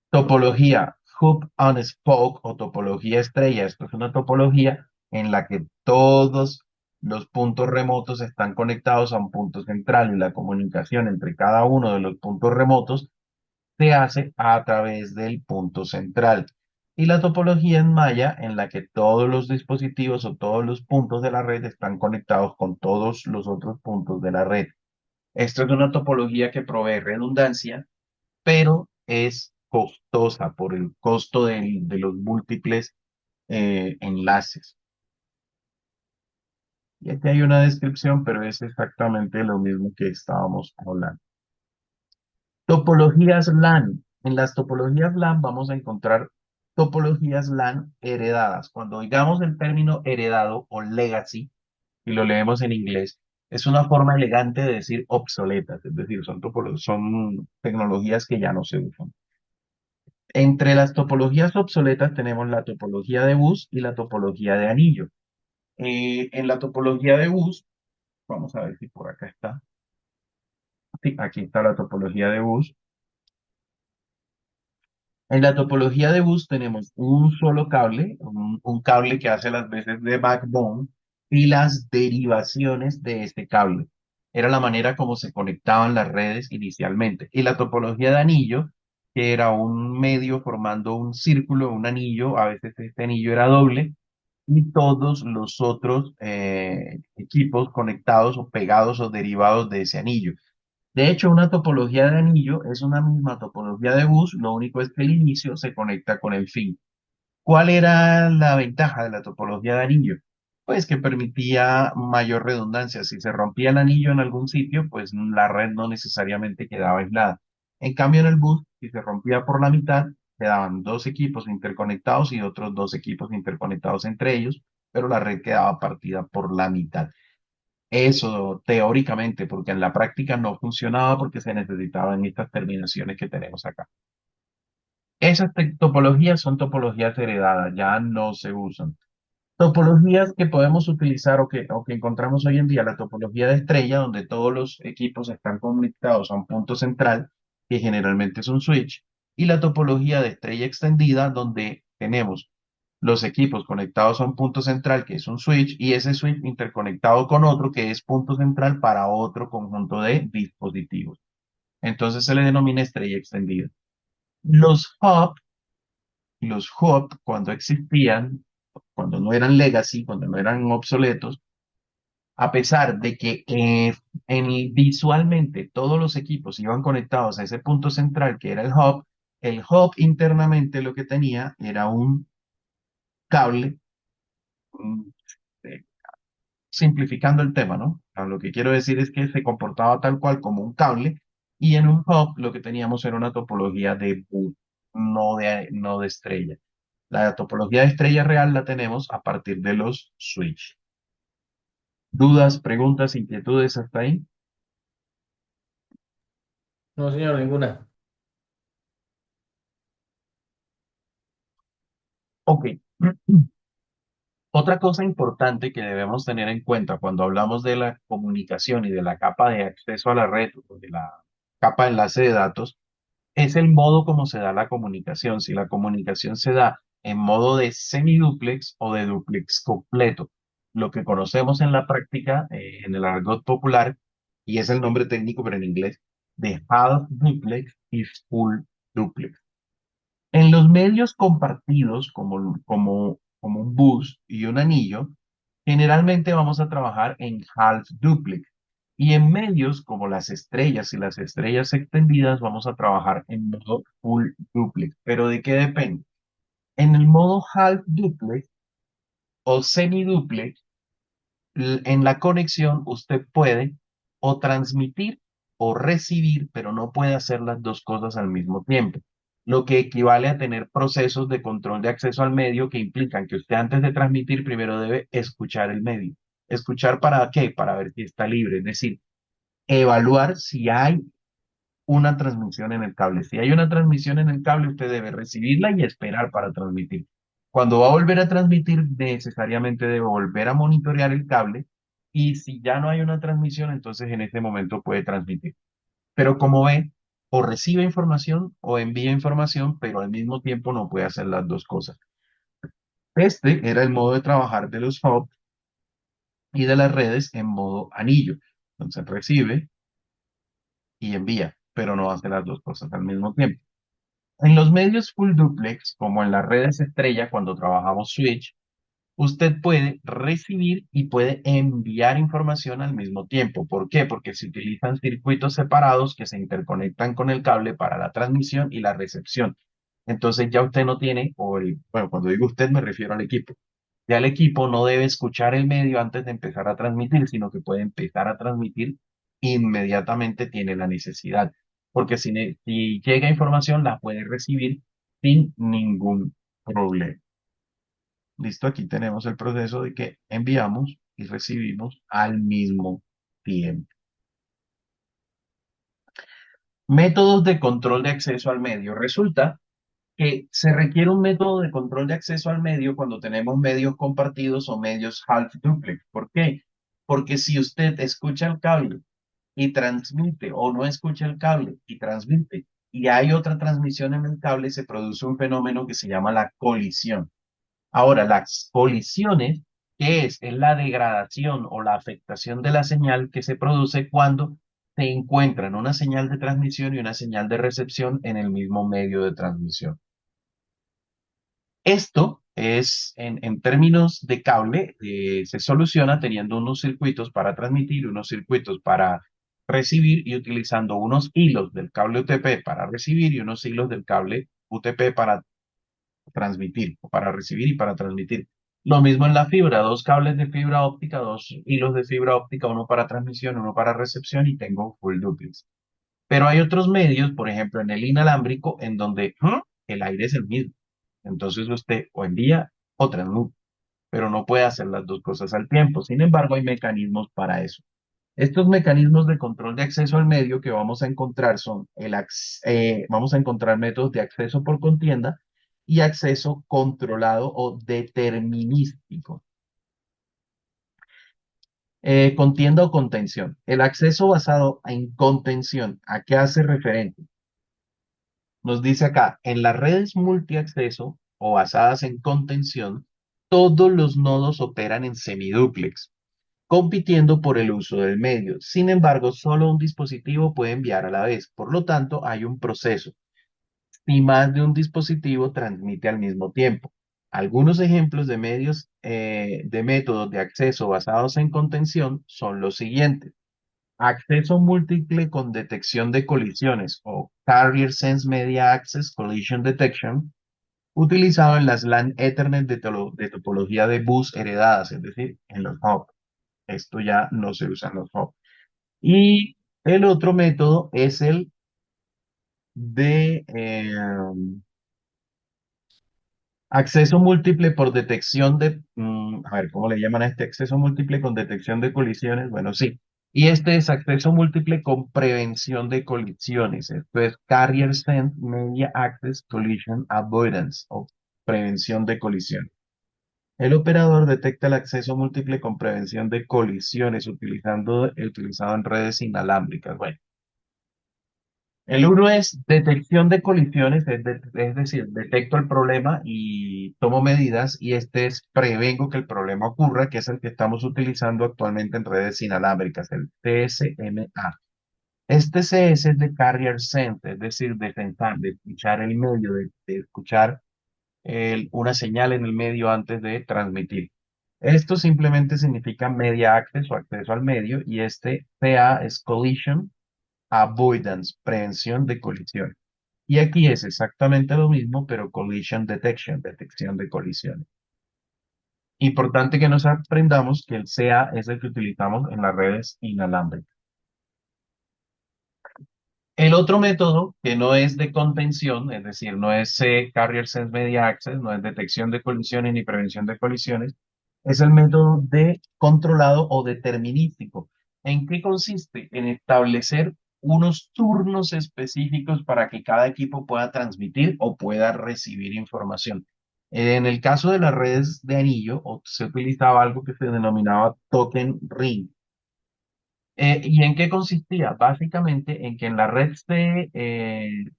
Topología Hub and Spoke o topología estrella. Esto es una topología en la que todos los puntos remotos están conectados a un punto central y la comunicación entre cada uno de los puntos remotos se hace a través del punto central. Y la topología en malla en la que todos los dispositivos o todos los puntos de la red están conectados con todos los otros puntos de la red. Esto es una topología que provee redundancia, pero es costosa por el costo de los múltiples enlaces. Y aquí hay una descripción, pero es exactamente lo mismo que estábamos hablando. Topologías LAN. En las topologías LAN vamos a encontrar topologías LAN heredadas. Cuando digamos el término heredado o legacy, y lo leemos en inglés, es una forma elegante de decir obsoletas, es decir, son tecnologías que ya no se usan. Entre las topologías obsoletas tenemos la topología de bus y la topología de anillo. En la topología de bus, vamos a ver si por acá está. Sí, aquí está la topología de bus. En la topología de bus tenemos un solo cable, un cable que hace las veces de backbone y las derivaciones de este cable. Era la manera como se conectaban las redes inicialmente. Y la topología de anillo, que era un medio formando un círculo, un anillo, a veces este anillo era doble, y todos los otros equipos conectados o pegados o derivados de ese anillo. De hecho, una topología de anillo es una misma topología de bus, lo único es que el inicio se conecta con el fin. ¿Cuál era la ventaja de la topología de anillo? pues que permitía mayor redundancia. Si se rompía el anillo en algún sitio, pues la red no necesariamente quedaba aislada. En cambio, en el bus, si se rompía por la mitad, quedaban dos equipos interconectados y otros dos equipos interconectados entre ellos, pero la red quedaba partida por la mitad. Eso teóricamente, porque en la práctica no funcionaba porque se necesitaban estas terminaciones que tenemos acá. Esas topologías son topologías heredadas, ya no se usan. Topologías que podemos utilizar o que encontramos hoy en día, la topología de estrella, donde todos los equipos están conectados a un punto central, que generalmente es un switch, y la topología de estrella extendida, donde tenemos los equipos conectados a un punto central, que es un switch, y ese switch interconectado con otro, que es punto central para otro conjunto de dispositivos. Entonces se le denomina estrella extendida. Los hub, cuando existían, cuando no eran legacy, cuando no eran obsoletos, a pesar de que visualmente todos los equipos iban conectados a ese punto central que era el hub internamente lo que tenía era un cable, mm, eh, simplificando el tema, ¿no? Lo que quiero decir es que se comportaba tal cual como un cable y en un hub lo que teníamos era una topología de bus, no de estrella. La topología de estrella real la tenemos a partir de los switch. ¿Dudas, preguntas, inquietudes hasta ahí? No, señor, ninguna. Ok. Otra cosa importante que debemos tener en cuenta cuando hablamos de la comunicación y de la capa de acceso a la red o de la capa de enlace de datos es el modo como se da la comunicación. Si la comunicación se da en modo de semiduplex o de duplex completo, lo que conocemos en la práctica, en el argot popular, y es el nombre técnico, pero en inglés, de half duplex y full duplex. En los medios compartidos, como un bus y un anillo, generalmente vamos a trabajar en half duplex. Y en medios como las estrellas y las estrellas extendidas, vamos a trabajar en modo full duplex. ¿Pero de qué depende? En el modo half duplex o semiduplex, en la conexión usted puede o transmitir o recibir, pero no puede hacer las dos cosas al mismo tiempo, lo que equivale a tener procesos de control de acceso al medio que implican que usted antes de transmitir primero debe escuchar el medio. ¿Escuchar para qué? Para ver si está libre, es decir, evaluar si hay una transmisión en el cable. Si hay una transmisión en el cable, usted debe recibirla y esperar para transmitir. Cuando va a volver a transmitir, necesariamente debe volver a monitorear el cable y si ya no hay una transmisión, entonces en ese momento puede transmitir. Pero como ve, o recibe información o envía información, pero al mismo tiempo no puede hacer las dos cosas. Este era el modo de trabajar de los hubs y de las redes en modo anillo. Entonces recibe y envía, pero no hace las dos cosas al mismo tiempo. En los medios full duplex, como en las redes estrella cuando trabajamos switch, usted puede recibir y puede enviar información al mismo tiempo. ¿Por qué? Porque se utilizan circuitos separados que se interconectan con el cable para la transmisión y la recepción. Entonces ya usted no tiene, bueno, cuando digo usted me refiero al equipo. Ya el equipo no debe escuchar el medio antes de empezar a transmitir, sino que puede empezar a transmitir inmediatamente tiene la necesidad. Porque si llega información, la puede recibir sin ningún problema. Listo, aquí tenemos el proceso de que enviamos y recibimos al mismo tiempo. Métodos de control de acceso al medio. Resulta que se requiere un método de control de acceso al medio cuando tenemos medios compartidos o medios half duplex. ¿Por qué? Porque si usted escucha el cable y transmite o no escucha el cable y transmite y hay otra transmisión en el cable, se produce un fenómeno que se llama la colisión. Ahora, las colisiones, ¿qué es? Es la degradación o la afectación de la señal que se produce cuando se encuentran una señal de transmisión y una señal de recepción en el mismo medio de transmisión. Esto es, en términos de cable, se soluciona teniendo unos circuitos para transmitir, unos circuitos para recibir y utilizando unos hilos del cable UTP para recibir y unos hilos del cable UTP para transmitir, o para recibir y para transmitir. Lo mismo en la fibra, dos cables de fibra óptica, dos hilos de fibra óptica, uno para transmisión, uno para recepción y tengo full duplex. Pero hay otros medios, por ejemplo, en el inalámbrico, en donde el aire es el mismo. Entonces usted o envía o transmite, pero no puede hacer las dos cosas al tiempo. Sin embargo, hay mecanismos para eso. Estos mecanismos de control de acceso al medio que vamos a encontrar son vamos a encontrar métodos de acceso por contienda y acceso controlado o determinístico. Contienda o contención. El acceso basado en contención, ¿a qué hace referencia? Nos dice acá, en las redes multiacceso o basadas en contención, todos los nodos operan en semidúplex, compitiendo por el uso del medio. Sin embargo, solo un dispositivo puede enviar a la vez. Por lo tanto, hay un proceso. Y más de un dispositivo transmite al mismo tiempo. Algunos ejemplos de medios de métodos de acceso basados en contención son los siguientes. Acceso múltiple con detección de colisiones o Carrier Sense Media Access Collision Detection, utilizado en las LAN Ethernet de topología de bus heredadas, es decir, en los hubs. Esto ya no se usa en los hubs. Y el otro método es el de acceso múltiple por detección de, a ver, ¿cómo le llaman a este acceso múltiple con detección de colisiones? Bueno, sí. Y este es acceso múltiple con prevención de colisiones. Esto es Carrier Sense Media Access Collision Avoidance o prevención de colisiones. El operador detecta el acceso múltiple con prevención de colisiones utilizado en redes inalámbricas. Bueno, el uno es detección de colisiones, es decir, detecto el problema y tomo medidas, y este es prevengo que el problema ocurra, que es el que estamos utilizando actualmente en redes inalámbricas, el TSMA. Este CS es de carrier sense, es decir, de sensar, de escuchar el medio, de escuchar una señal en el medio antes de transmitir. Esto simplemente significa media access o acceso al medio, y este CA es collision avoidance, prevención de colisión. Y aquí es exactamente lo mismo, pero collision detection, detección de colisiones. Importante que nos aprendamos que el CA es el que utilizamos en las redes inalámbricas. El otro método, que no es de contención, es decir, no es Carrier Sense Media Access, no es detección de colisiones ni prevención de colisiones, es el método de controlado o determinístico. ¿En qué consiste? En establecer unos turnos específicos para que cada equipo pueda transmitir o pueda recibir información. En el caso de las redes de anillo, se utilizaba algo que se denominaba token ring. ¿Y en qué consistía? Básicamente en que en la red se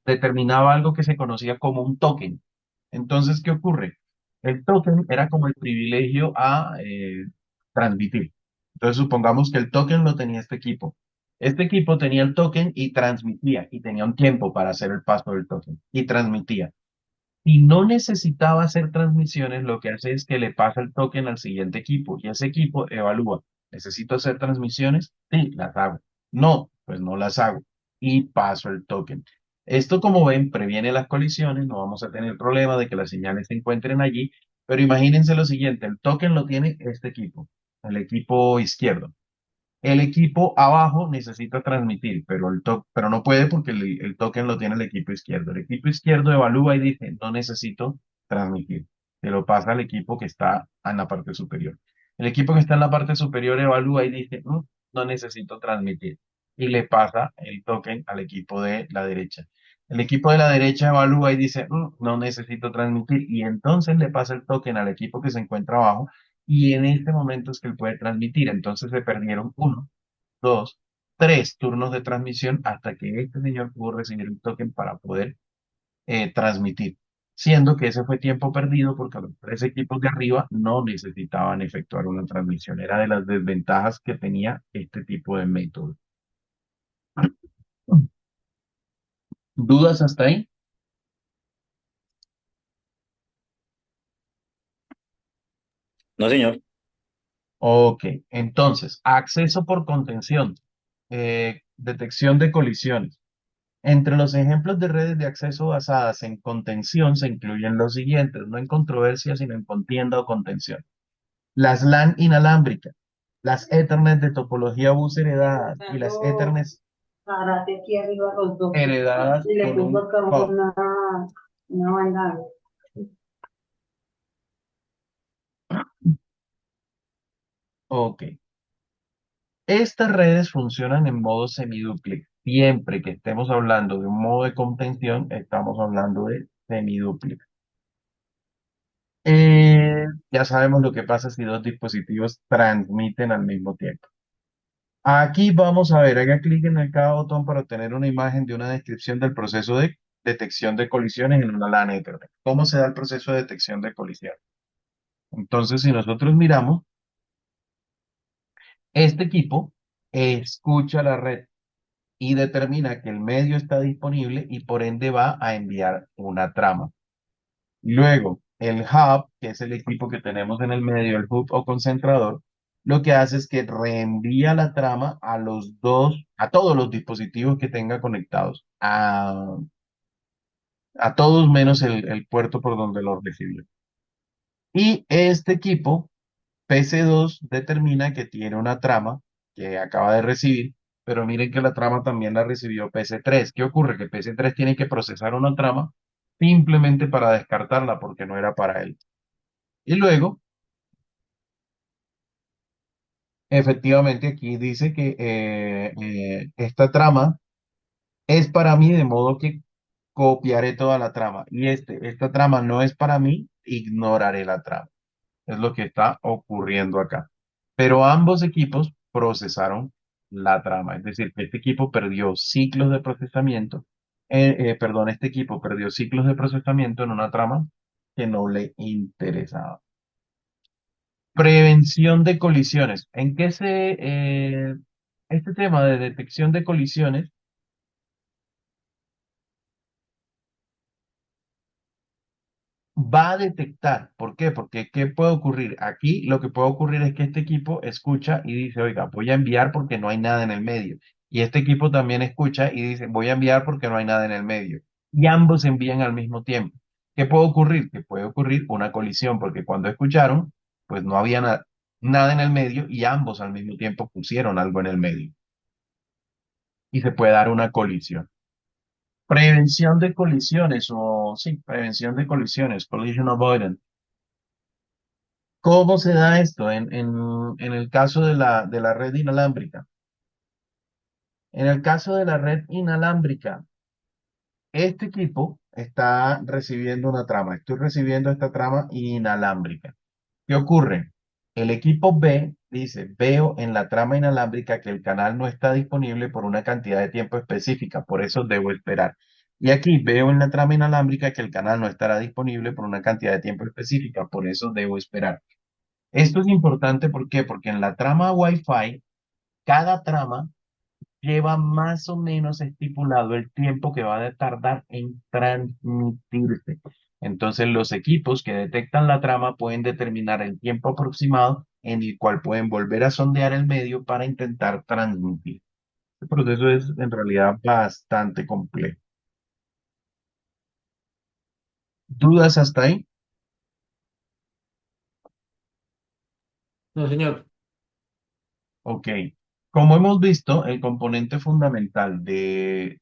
determinaba algo que se conocía como un token. Entonces, ¿qué ocurre? El token era como el privilegio a transmitir. Entonces, supongamos que el token lo tenía este equipo. Este equipo tenía el token y transmitía, y tenía un tiempo para hacer el paso del token, y transmitía. Si no necesitaba hacer transmisiones, lo que hace es que le pasa el token al siguiente equipo, y ese equipo evalúa: ¿necesito hacer transmisiones? Sí, las hago. No, pues no las hago y paso el token. Esto, como ven, previene las colisiones, no vamos a tener problema de que las señales se encuentren allí, pero imagínense lo siguiente: el token lo tiene este equipo, el equipo izquierdo. El equipo abajo necesita transmitir, pero no puede porque el token lo tiene el equipo izquierdo. El equipo izquierdo evalúa y dice: no necesito transmitir. Se lo pasa al equipo que está en la parte superior. El equipo que está en la parte superior evalúa y dice: no necesito transmitir. Y le pasa el token al equipo de la derecha. El equipo de la derecha evalúa y dice: no necesito transmitir. Y entonces le pasa el token al equipo que se encuentra abajo, y en este momento es que él puede transmitir. Entonces se perdieron uno, dos, tres turnos de transmisión hasta que este señor pudo recibir el token para poder transmitir, siendo que ese fue tiempo perdido porque los tres equipos de arriba no necesitaban efectuar una transmisión. Era de las desventajas que tenía este tipo de método. ¿Dudas hasta ahí? No, señor. Ok, entonces, acceso por contención, detección de colisiones. Entre los ejemplos de redes de acceso basadas en contención se incluyen los siguientes, no en controversia, sino en contienda o contención. las LAN inalámbricas, las Ethernet de topología bus heredadas y las Ethernet Párate aquí arriba los dos. heredadas Y le con pongo un acá hub. una banda. Ok. Estas redes funcionan en modo semidúplex. Siempre que estemos hablando de un modo de contención, estamos hablando de semidúplex. Ya sabemos lo que pasa si dos dispositivos transmiten al mismo tiempo. Aquí vamos a ver, haga clic en cada botón para obtener una imagen de una descripción del proceso de detección de colisiones en una LAN Ethernet. ¿Cómo se da el proceso de detección de colisiones? Entonces, si nosotros miramos, este equipo escucha la red y determina que el medio está disponible y por ende va a enviar una trama. Luego, el hub, que es el equipo que tenemos en el medio, el hub o concentrador, lo que hace es que reenvía la trama a a todos los dispositivos que tenga conectados, a todos menos el puerto por donde lo recibió. Y este equipo, PC2, determina que tiene una trama que acaba de recibir, pero miren que la trama también la recibió PC3. ¿Qué ocurre? Que PC3 tiene que procesar una trama simplemente para descartarla porque no era para él. Y luego, efectivamente, aquí dice que esta trama es para mí, de modo que copiaré toda la trama. Y esta trama no es para mí, ignoraré la trama. Es lo que está ocurriendo acá. Pero ambos equipos procesaron la trama. Es decir, que este equipo perdió ciclos de procesamiento. Perdón, este equipo perdió ciclos de procesamiento en una trama que no le interesaba. Prevención de colisiones. Este tema de detección de colisiones va a detectar? ¿Por qué? Porque ¿qué puede ocurrir? Aquí lo que puede ocurrir es que este equipo escucha y dice, oiga, voy a enviar porque no hay nada en el medio. Y este equipo también escucha y dice, voy a enviar porque no hay nada en el medio. Y ambos envían al mismo tiempo. ¿Qué puede ocurrir? Que puede ocurrir una colisión, porque cuando escucharon, pues no había nada en el medio y ambos al mismo tiempo pusieron algo en el medio. Y se puede dar una colisión. Prevención de colisiones o sí, prevención de colisiones, collision avoidance. ¿Cómo se da esto en el caso de la red inalámbrica? En el caso de la red inalámbrica, este equipo está recibiendo una trama. Estoy recibiendo esta trama inalámbrica. ¿Qué ocurre? El equipo B dice, veo en la trama inalámbrica que el canal no está disponible por una cantidad de tiempo específica, por eso debo esperar. Y aquí veo en la trama inalámbrica que el canal no estará disponible por una cantidad de tiempo específica, por eso debo esperar. Esto es importante, ¿por qué? Porque en la trama Wi-Fi, cada trama lleva más o menos estipulado el tiempo que va a tardar en transmitirse. Entonces, los equipos que detectan la trama pueden determinar el tiempo aproximado en el cual pueden volver a sondear el medio para intentar transmitir. Este proceso es en realidad bastante complejo. ¿Dudas hasta ahí? No, señor. Ok. Como hemos visto, el componente fundamental de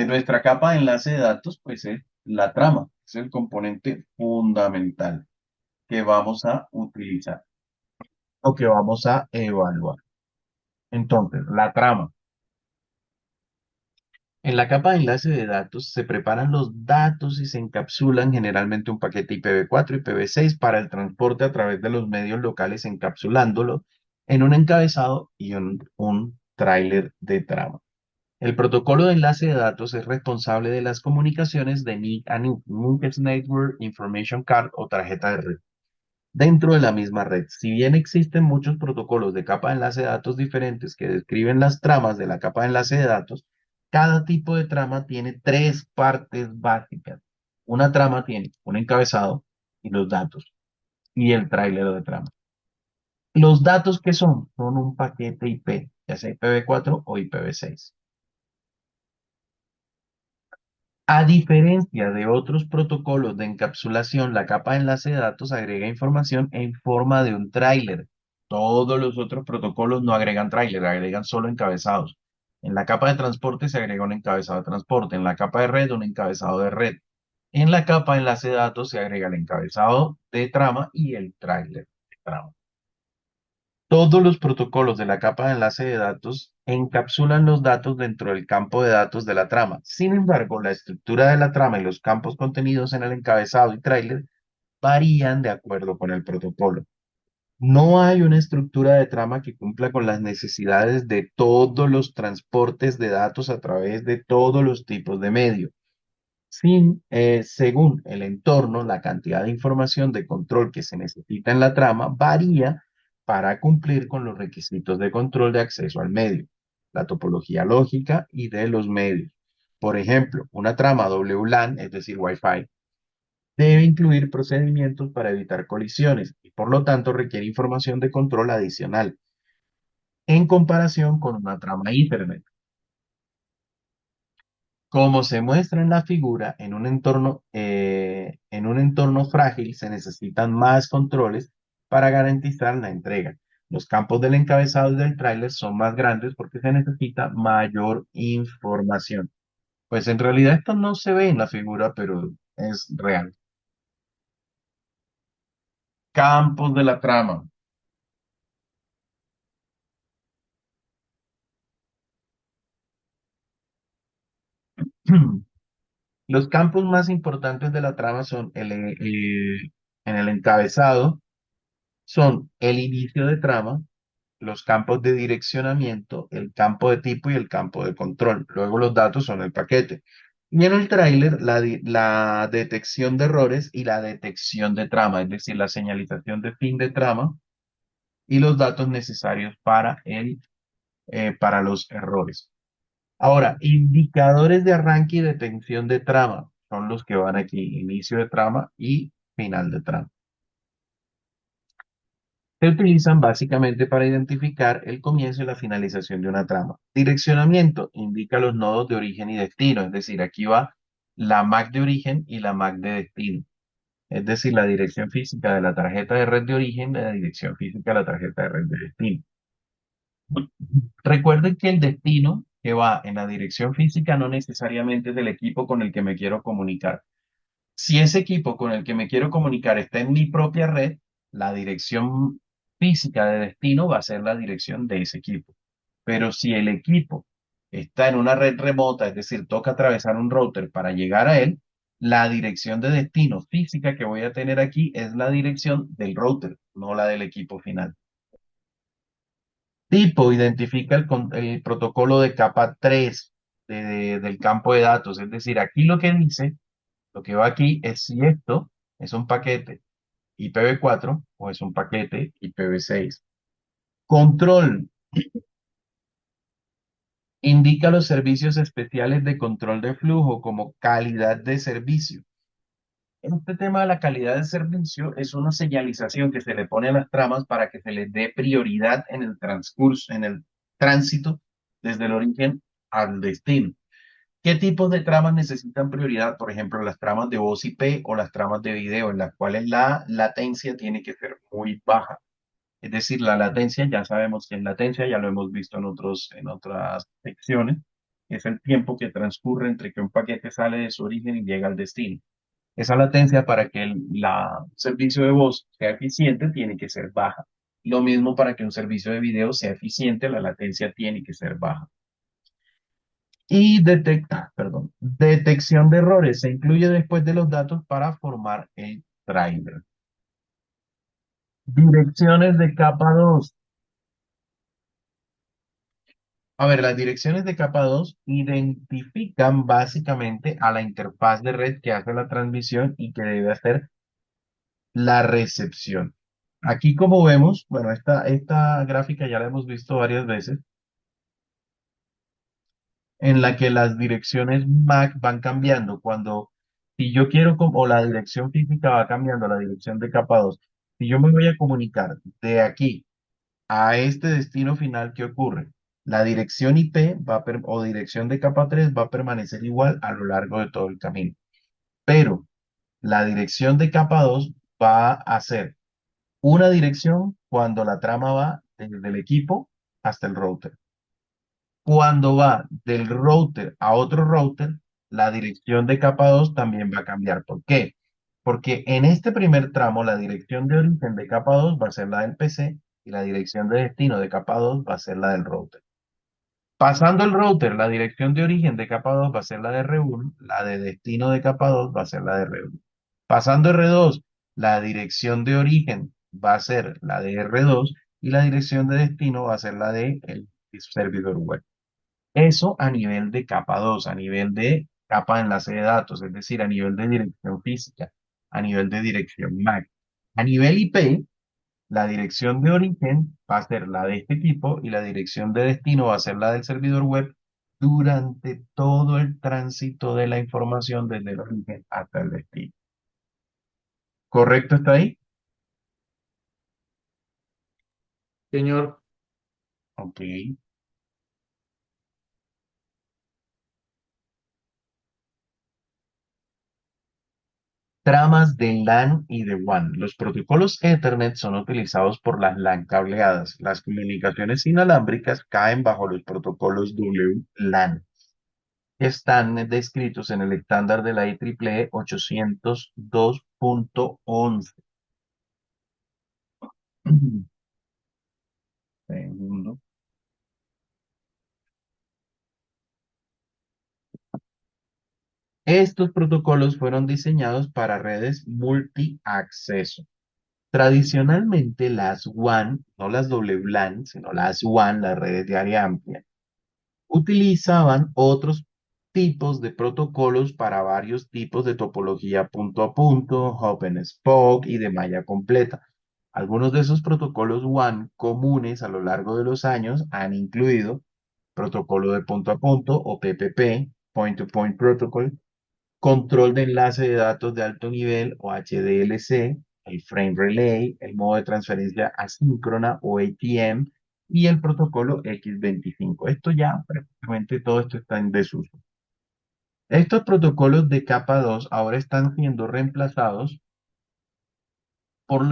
nuestra capa de enlace de datos, pues es la trama, es el componente fundamental que vamos a utilizar o que vamos a evaluar. Entonces, la trama. En la capa de enlace de datos se preparan los datos y se encapsulan generalmente un paquete IPv4 y IPv6 para el transporte a través de los medios locales, encapsulándolo en un encabezado y un tráiler de trama. El protocolo de enlace de datos es responsable de las comunicaciones de NIC a NIC, NIC es Network Information Card o tarjeta de red, dentro de la misma red. Si bien existen muchos protocolos de capa de enlace de datos diferentes que describen las tramas de la capa de enlace de datos, cada tipo de trama tiene tres partes básicas. Una trama tiene un encabezado y los datos y el tráiler de trama. Los datos que son un paquete IP, ya sea IPv4 o IPv6. A diferencia de otros protocolos de encapsulación, la capa de enlace de datos agrega información en forma de un tráiler. Todos los otros protocolos no agregan tráiler, agregan solo encabezados. En la capa de transporte se agrega un encabezado de transporte, en la capa de red un encabezado de red. En la capa de enlace de datos se agrega el encabezado de trama y el tráiler de trama. Todos los protocolos de la capa de enlace de datos encapsulan los datos dentro del campo de datos de la trama. Sin embargo, la estructura de la trama y los campos contenidos en el encabezado y tráiler varían de acuerdo con el protocolo. No hay una estructura de trama que cumpla con las necesidades de todos los transportes de datos a través de todos los tipos de medios. Según el entorno, la cantidad de información de control que se necesita en la trama varía para cumplir con los requisitos de control de acceso al medio, la topología lógica y de los medios. Por ejemplo, una trama WLAN, es decir, Wi-Fi, debe incluir procedimientos para evitar colisiones y por lo tanto requiere información de control adicional en comparación con una trama Ethernet. Como se muestra en la figura, en un entorno frágil se necesitan más controles para garantizar la entrega. Los campos del encabezado y del tráiler son más grandes porque se necesita mayor información. Pues en realidad esto no se ve en la figura, pero es real. Campos de la trama. Los campos más importantes de la trama son en el encabezado, son el inicio de trama, los campos de direccionamiento, el campo de tipo y el campo de control. Luego los datos son el paquete. Y en el tráiler, la detección de errores y la detección de trama, es decir, la señalización de fin de trama y los datos necesarios para los errores. Ahora, indicadores de arranque y detención de trama son los que van aquí, inicio de trama y final de trama. Se utilizan básicamente para identificar el comienzo y la finalización de una trama. Direccionamiento indica los nodos de origen y destino, es decir, aquí va la MAC de origen y la MAC de destino. Es decir, la dirección física de la tarjeta de red de origen y la dirección física de la tarjeta de red de destino. Recuerden que el destino que va en la dirección física no necesariamente es del equipo con el que me quiero comunicar. Si ese equipo con el que me quiero comunicar está en mi propia red, la dirección física de destino va a ser la dirección de ese equipo. Pero si el equipo está en una red remota, es decir, toca atravesar un router para llegar a él, la dirección de destino física que voy a tener aquí es la dirección del router, no la del equipo final. Tipo identifica el protocolo de capa 3 del campo de datos, es decir, aquí lo que dice, lo que va aquí es si esto es un paquete IPv4 o es un paquete IPv6. Control indica los servicios especiales de control de flujo como calidad de servicio. Este tema de la calidad de servicio es una señalización que se le pone a las tramas para que se les dé prioridad en el transcurso, en el tránsito desde el origen al destino. ¿Qué tipos de tramas necesitan prioridad? Por ejemplo, las tramas de voz IP o las tramas de video, en las cuales la latencia tiene que ser muy baja. Es decir, la latencia, ya sabemos que en latencia, ya lo hemos visto en otras secciones, es el tiempo que transcurre entre que un paquete sale de su origen y llega al destino. Esa latencia para que el servicio de voz sea eficiente tiene que ser baja. Lo mismo para que un servicio de video sea eficiente, la latencia tiene que ser baja. Y detección de errores se incluye después de los datos para formar el driver. Direcciones de capa 2. A ver, las direcciones de capa 2 identifican básicamente a la interfaz de red que hace la transmisión y que debe hacer la recepción. Aquí como vemos, bueno, esta gráfica ya la hemos visto varias veces, en la que las direcciones MAC van cambiando. Si yo quiero, o la dirección física va cambiando, la dirección de capa 2. Si yo me voy a comunicar de aquí a este destino final, ¿qué ocurre? La dirección IP o dirección de capa 3 va a permanecer igual a lo largo de todo el camino. Pero la dirección de capa 2 va a ser una dirección cuando la trama va desde el equipo hasta el router. Cuando va del router a otro router, la dirección de capa 2 también va a cambiar. ¿Por qué? Porque en este primer tramo, la dirección de origen de capa 2 va a ser la del PC y la dirección de destino de capa 2 va a ser la del router. Pasando el router, la dirección de origen de capa 2 va a ser la de R1, la de destino de capa 2 va a ser la de R1. Pasando R2, la dirección de origen va a ser la de R2 y la dirección de destino va a ser la de el servidor web. Eso a nivel de capa 2, a nivel de capa de enlace de datos, es decir, a nivel de dirección física, a nivel de dirección MAC. A nivel IP, la dirección de origen va a ser la de este tipo y la dirección de destino va a ser la del servidor web durante todo el tránsito de la información desde el origen hasta el destino. ¿Correcto está ahí? Señor, Ok. Tramas de LAN y de WAN. Los protocolos Ethernet son utilizados por las LAN cableadas. Las comunicaciones inalámbricas caen bajo los protocolos WLAN, que están descritos en el estándar de la IEEE 802.11. Segundo. Estos protocolos fueron diseñados para redes multi-acceso. Tradicionalmente las WAN, no las WLAN, sino las WAN, las redes de área amplia, utilizaban otros tipos de protocolos para varios tipos de topología punto a punto, hub and spoke y de malla completa. Algunos de esos protocolos WAN comunes a lo largo de los años han incluido protocolo de punto a punto o PPP, Point to Point Protocol, control de enlace de datos de alto nivel o HDLC, el Frame Relay, el modo de transferencia asíncrona o ATM y el protocolo X25. Esto ya prácticamente todo esto está en desuso. Estos protocolos de capa 2 ahora están siendo reemplazados por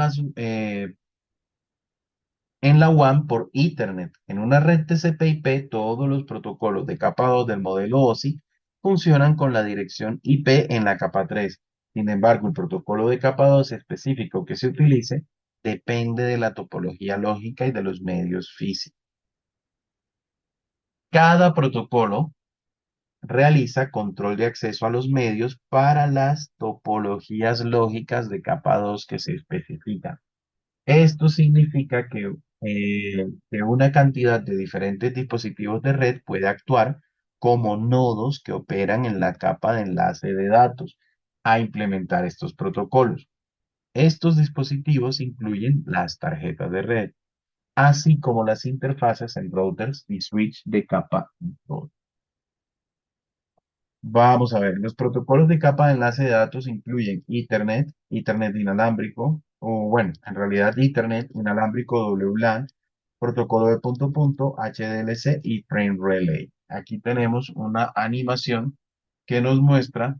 en la WAN por Ethernet. En una red TCP/IP, todos los protocolos de capa 2 del modelo OSI funcionan con la dirección IP en la capa 3. Sin embargo, el protocolo de capa 2 específico que se utilice depende de la topología lógica y de los medios físicos. Cada protocolo realiza control de acceso a los medios para las topologías lógicas de capa 2 que se especifican. Esto significa que una cantidad de diferentes dispositivos de red puede actuar como nodos que operan en la capa de enlace de datos a implementar estos protocolos. Estos dispositivos incluyen las tarjetas de red, así como las interfaces en routers y switch de capa 2. Vamos a ver, los protocolos de capa de enlace de datos incluyen Ethernet, Ethernet inalámbrico, o bueno, en realidad Ethernet inalámbrico WLAN, protocolo de punto a punto, HDLC y Frame Relay. Aquí tenemos una animación que nos muestra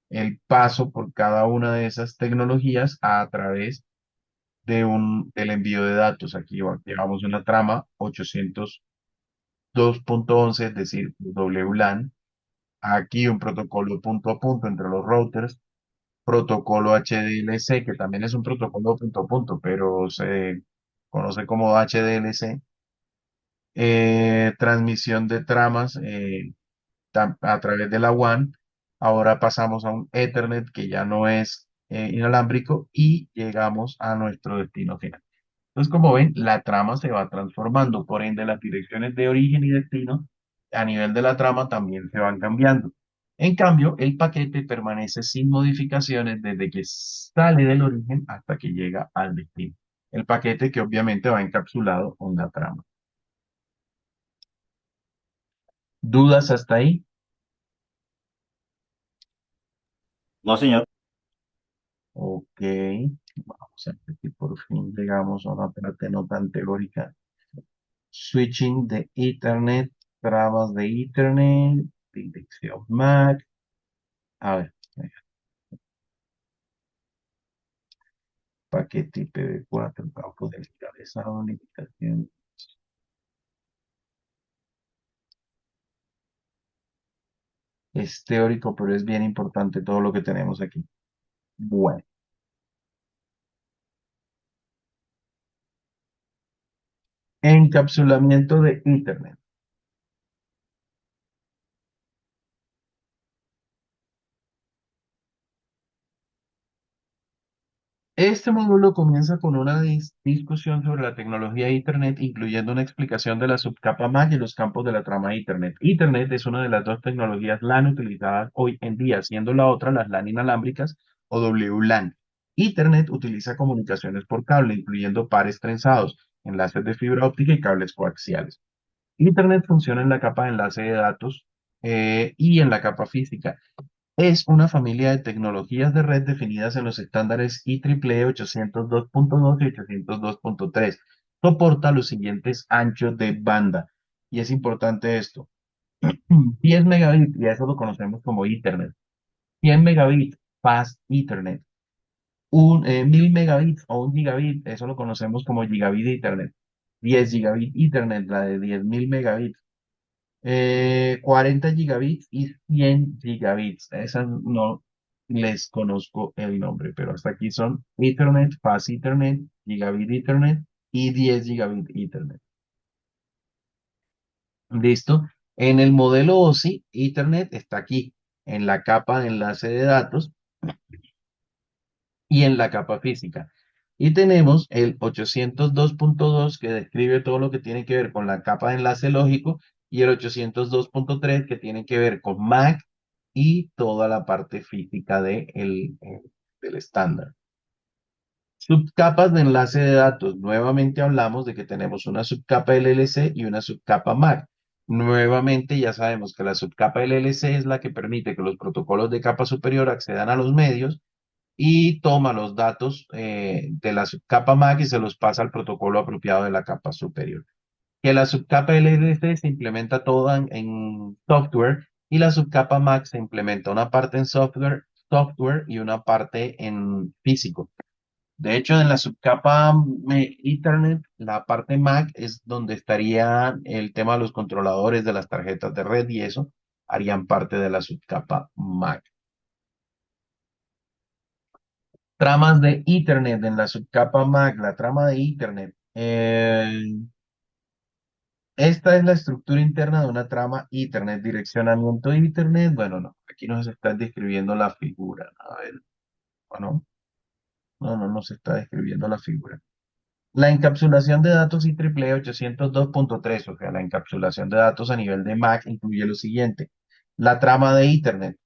el paso por cada una de esas tecnologías a través del envío de datos. Aquí llevamos una trama 802.11, es decir, WLAN. Aquí un protocolo punto a punto entre los routers, protocolo HDLC, que también es un protocolo punto a punto, pero se conoce como HDLC, transmisión de tramas a través de la WAN. Ahora pasamos a un Ethernet que ya no es inalámbrico y llegamos a nuestro destino final. Entonces, como ven, la trama se va transformando, por ende las direcciones de origen y destino a nivel de la trama también se van cambiando. En cambio, el paquete permanece sin modificaciones desde que sale del origen hasta que llega al destino. El paquete que obviamente va encapsulado en la trama. ¿Dudas hasta ahí? No, señor. Ok, vamos a ver si por fin llegamos a una parte no tan teórica. switching de Ethernet, trabas de Ethernet, dirección MAC. A ver, paquete IPv4, campo del encabezado, limitación. Es teórico, pero es bien importante todo lo que tenemos aquí. Bueno, encapsulamiento de Ethernet. Este módulo comienza con una discusión sobre la tecnología Ethernet, incluyendo una explicación de la subcapa MAC y los campos de la trama Ethernet. Ethernet es una de las dos tecnologías LAN utilizadas hoy en día, siendo la otra las LAN inalámbricas o WLAN. Ethernet utiliza comunicaciones por cable, incluyendo pares trenzados, enlaces de fibra óptica y cables coaxiales. Ethernet funciona en la capa de enlace de datos y en la capa física. Es una familia de tecnologías de red definidas en los estándares IEEE 802.2 y 802.3. Soporta los siguientes anchos de banda. Y es importante esto. 10 megabits, y eso lo conocemos como Ethernet. 100 megabits, Fast Ethernet. 1000 megabits o 1 gigabit, eso lo conocemos como Gigabit Ethernet. 10 gigabit Ethernet, la de 10.000 megabits. 40 gigabits y 100 gigabits. Esas no les conozco el nombre, pero hasta aquí son Ethernet, Fast Ethernet, Gigabit Ethernet y 10 gigabit Ethernet. ¿Listo? En el modelo OSI, Ethernet está aquí, en la capa de enlace de datos y en la capa física. Y tenemos el 802.2 que describe todo lo que tiene que ver con la capa de enlace lógico y el 802.3 que tiene que ver con MAC y toda la parte física del estándar. Subcapas de enlace de datos. Nuevamente hablamos de que tenemos una subcapa LLC y una subcapa MAC. Nuevamente ya sabemos que la subcapa LLC es la que permite que los protocolos de capa superior accedan a los medios y toma los datos de la subcapa MAC y se los pasa al protocolo apropiado de la capa superior. Que la subcapa LLC se implementa toda en software y la subcapa MAC se implementa una parte en software y una parte en físico. De hecho, en la subcapa Ethernet, la parte MAC es donde estaría el tema de los controladores de las tarjetas de red y eso harían parte de la subcapa MAC. Tramas de Ethernet en la subcapa MAC, la trama de Ethernet. Esta es la estructura interna de una trama Ethernet, direccionamiento de Ethernet. Bueno, no, aquí nos está describiendo la figura. A ver, ¿o no? No se está describiendo la figura. La encapsulación de datos IEEE 802.3, o sea, la encapsulación de datos a nivel de MAC incluye lo siguiente. La trama de Ethernet,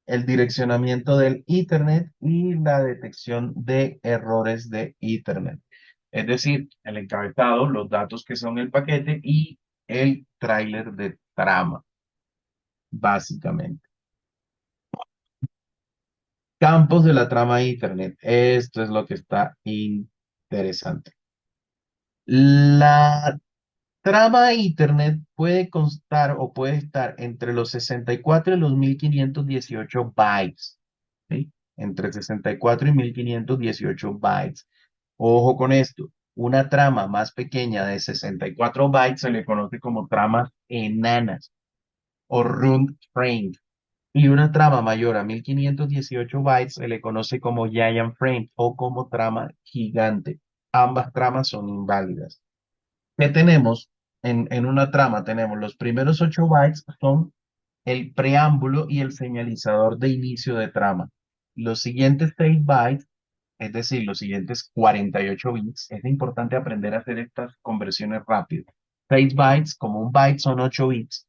el direccionamiento del Ethernet y la detección de errores de Ethernet. Es decir, el encabezado, los datos que son el paquete y el tráiler de trama, básicamente. Campos de la trama Ethernet. Esto es lo que está interesante. La trama Ethernet puede constar o puede estar entre los 64 y los 1518 bytes. ¿Sí? Entre 64 y 1518 bytes. Ojo con esto. Una trama más pequeña de 64 bytes se le conoce como tramas enanas o round frame. Y una trama mayor a 1518 bytes se le conoce como giant frame o como trama gigante. Ambas tramas son inválidas. ¿Qué tenemos? En una trama tenemos los primeros 8 bytes son el preámbulo y el señalizador de inicio de trama. Los siguientes 6 bytes, es decir, los siguientes 48 bits, es importante aprender a hacer estas conversiones rápidas. 6 bytes, como un byte son 8 bits.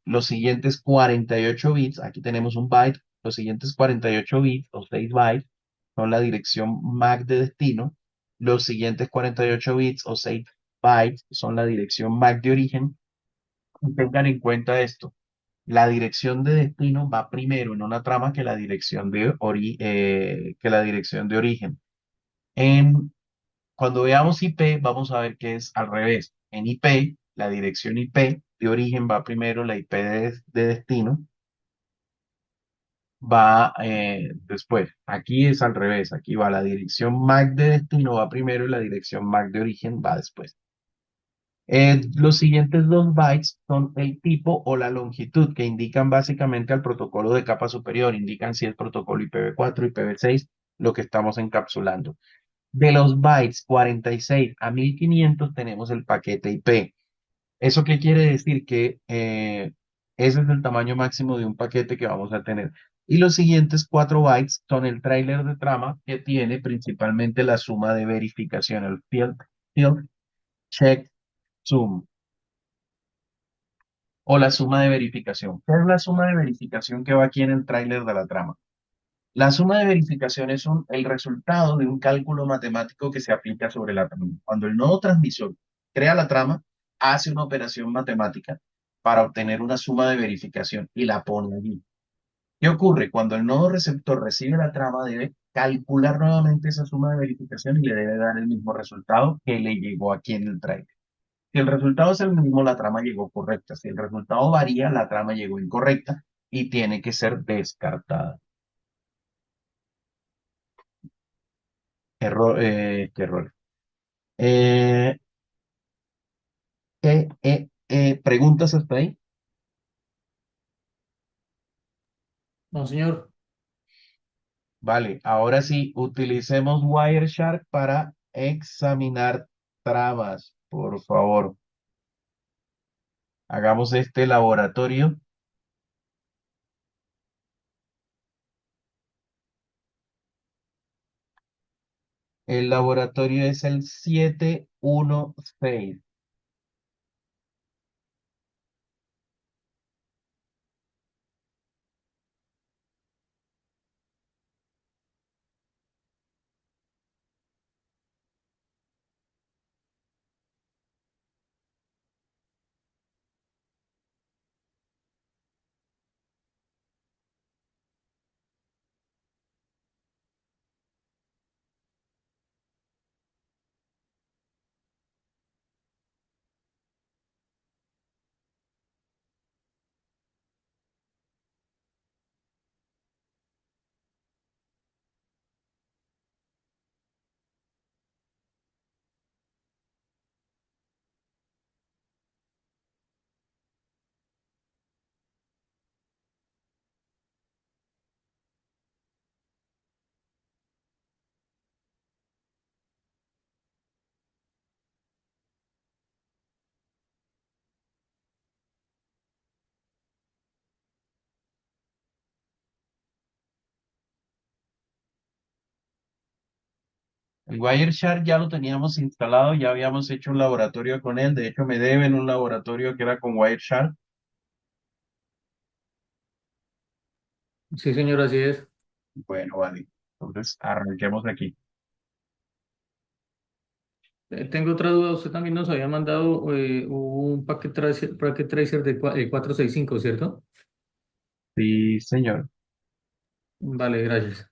Los siguientes 48 bits, aquí tenemos un byte, los siguientes 48 bits o 6 bytes son la dirección MAC de destino. Los siguientes 48 bits o 6 bytes son la dirección MAC de origen. Y tengan en cuenta esto. La dirección de destino va primero en una trama que que la dirección de origen. Cuando veamos IP, vamos a ver que es al revés. En IP, la dirección IP de origen va primero, la IP de destino va después. Aquí es al revés. Aquí va la dirección MAC de destino va primero y la dirección MAC de origen va después. Los siguientes dos bytes son el tipo o la longitud que indican básicamente al protocolo de capa superior, indican si es protocolo IPv4, IPv6, lo que estamos encapsulando. De los bytes 46 a 1500 tenemos el paquete IP. ¿Eso qué quiere decir? Que ese es el tamaño máximo de un paquete que vamos a tener. Y los siguientes 4 bytes son el tráiler de trama que tiene principalmente la suma de verificación, el field check sum o la suma de verificación. ¿Qué es la suma de verificación que va aquí en el tráiler de la trama? La suma de verificación es el resultado de un cálculo matemático que se aplica sobre la trama. Cuando el nodo transmisor crea la trama, hace una operación matemática para obtener una suma de verificación y la pone allí. ¿Qué ocurre? Cuando el nodo receptor recibe la trama, debe calcular nuevamente esa suma de verificación y le debe dar el mismo resultado que le llegó aquí en el tráiler. Si el resultado es el mismo, la trama llegó correcta. Si el resultado varía, la trama llegó incorrecta y tiene que ser descartada. ¿Qué error? Eh, ¿Preguntas hasta ahí? No, señor. Vale, ahora sí, utilicemos Wireshark para examinar tramas, por favor. Hagamos este laboratorio. El laboratorio es el 716. El Wireshark ya lo teníamos instalado, ya habíamos hecho un laboratorio con él. De hecho, me deben un laboratorio que era con Wireshark. Sí, señor, así es. Bueno, vale. Entonces, arranquemos aquí. Tengo otra duda. Usted también nos había mandado un packet tracer de 465, ¿cierto? Sí, señor. Vale, gracias.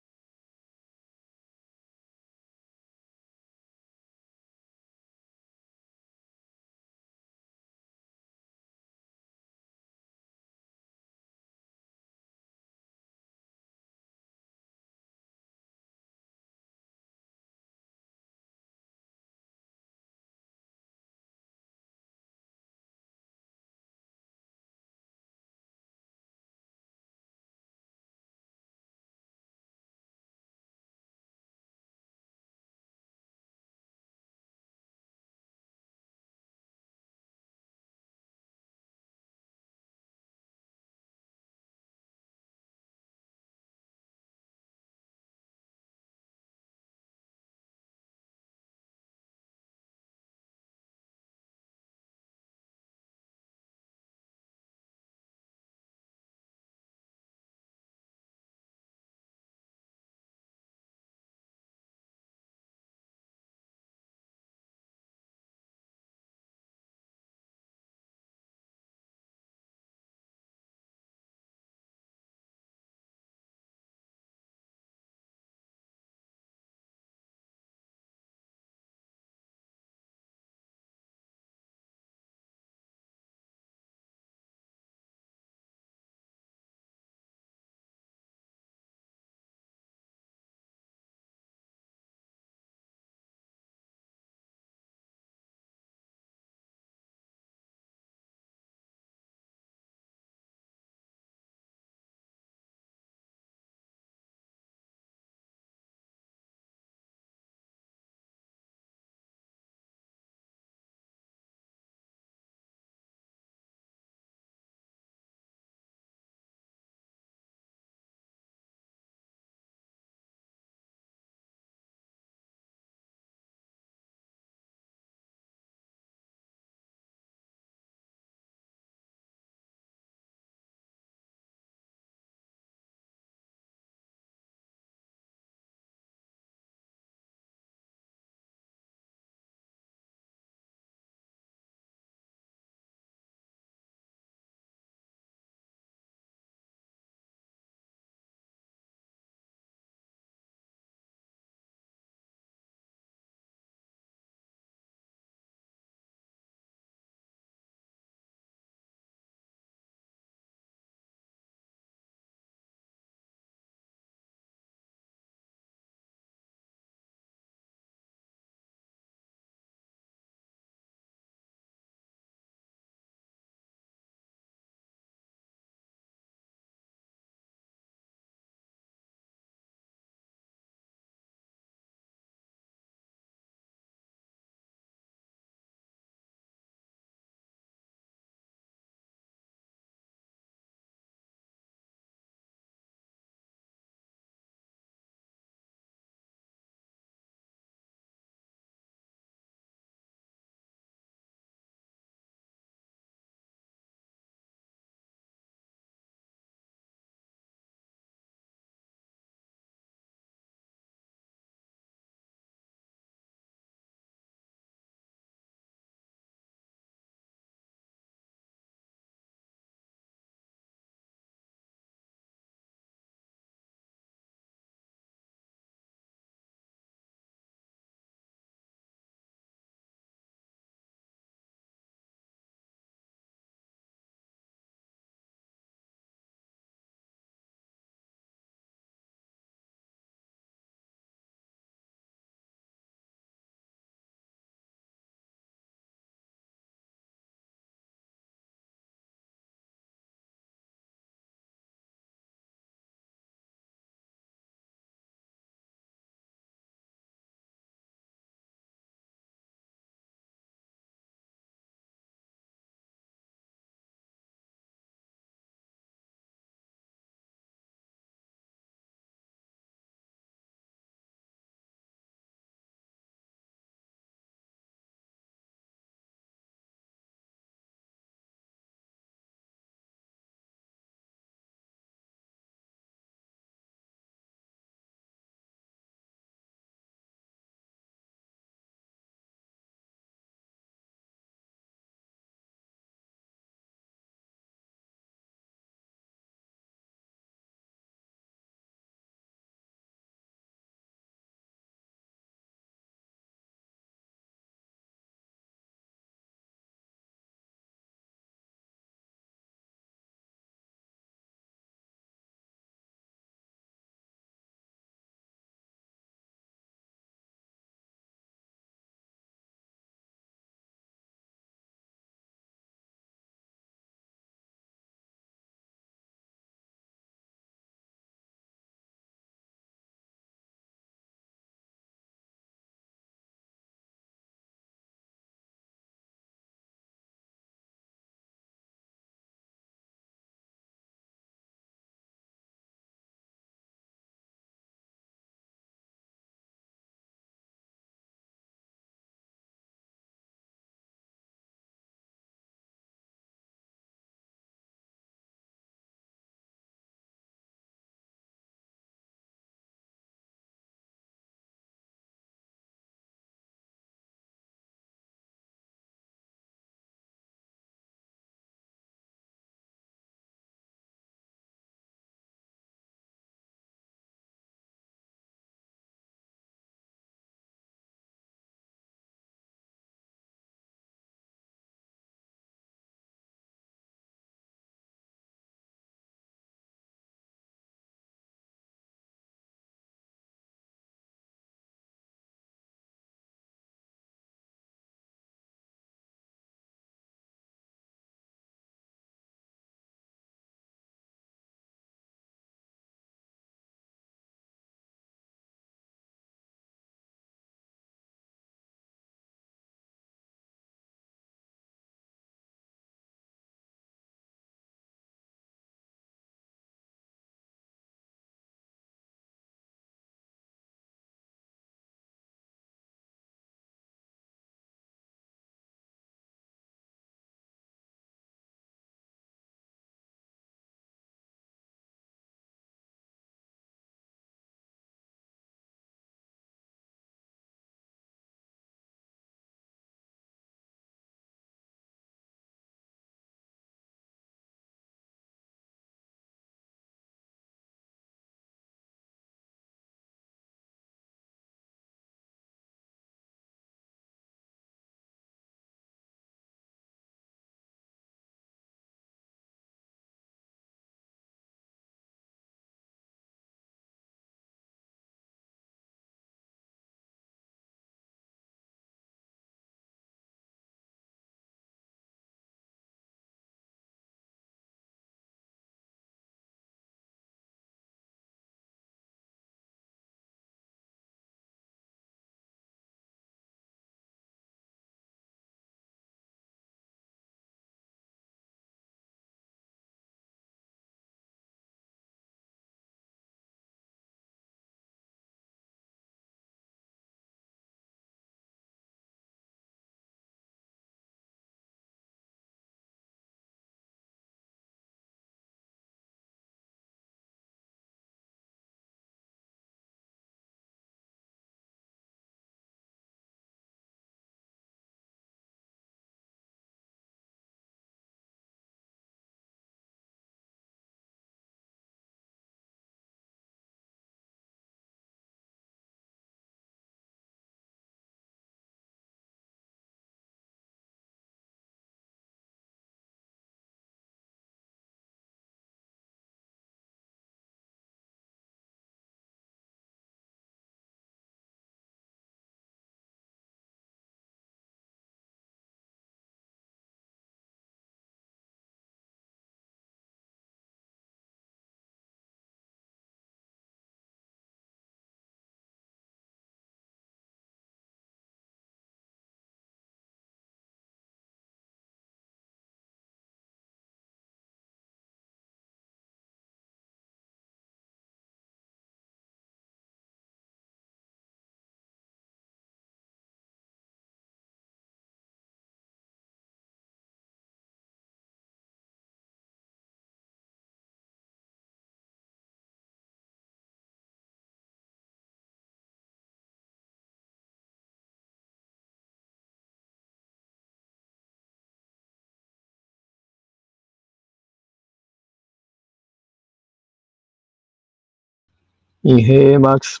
Inge, Max,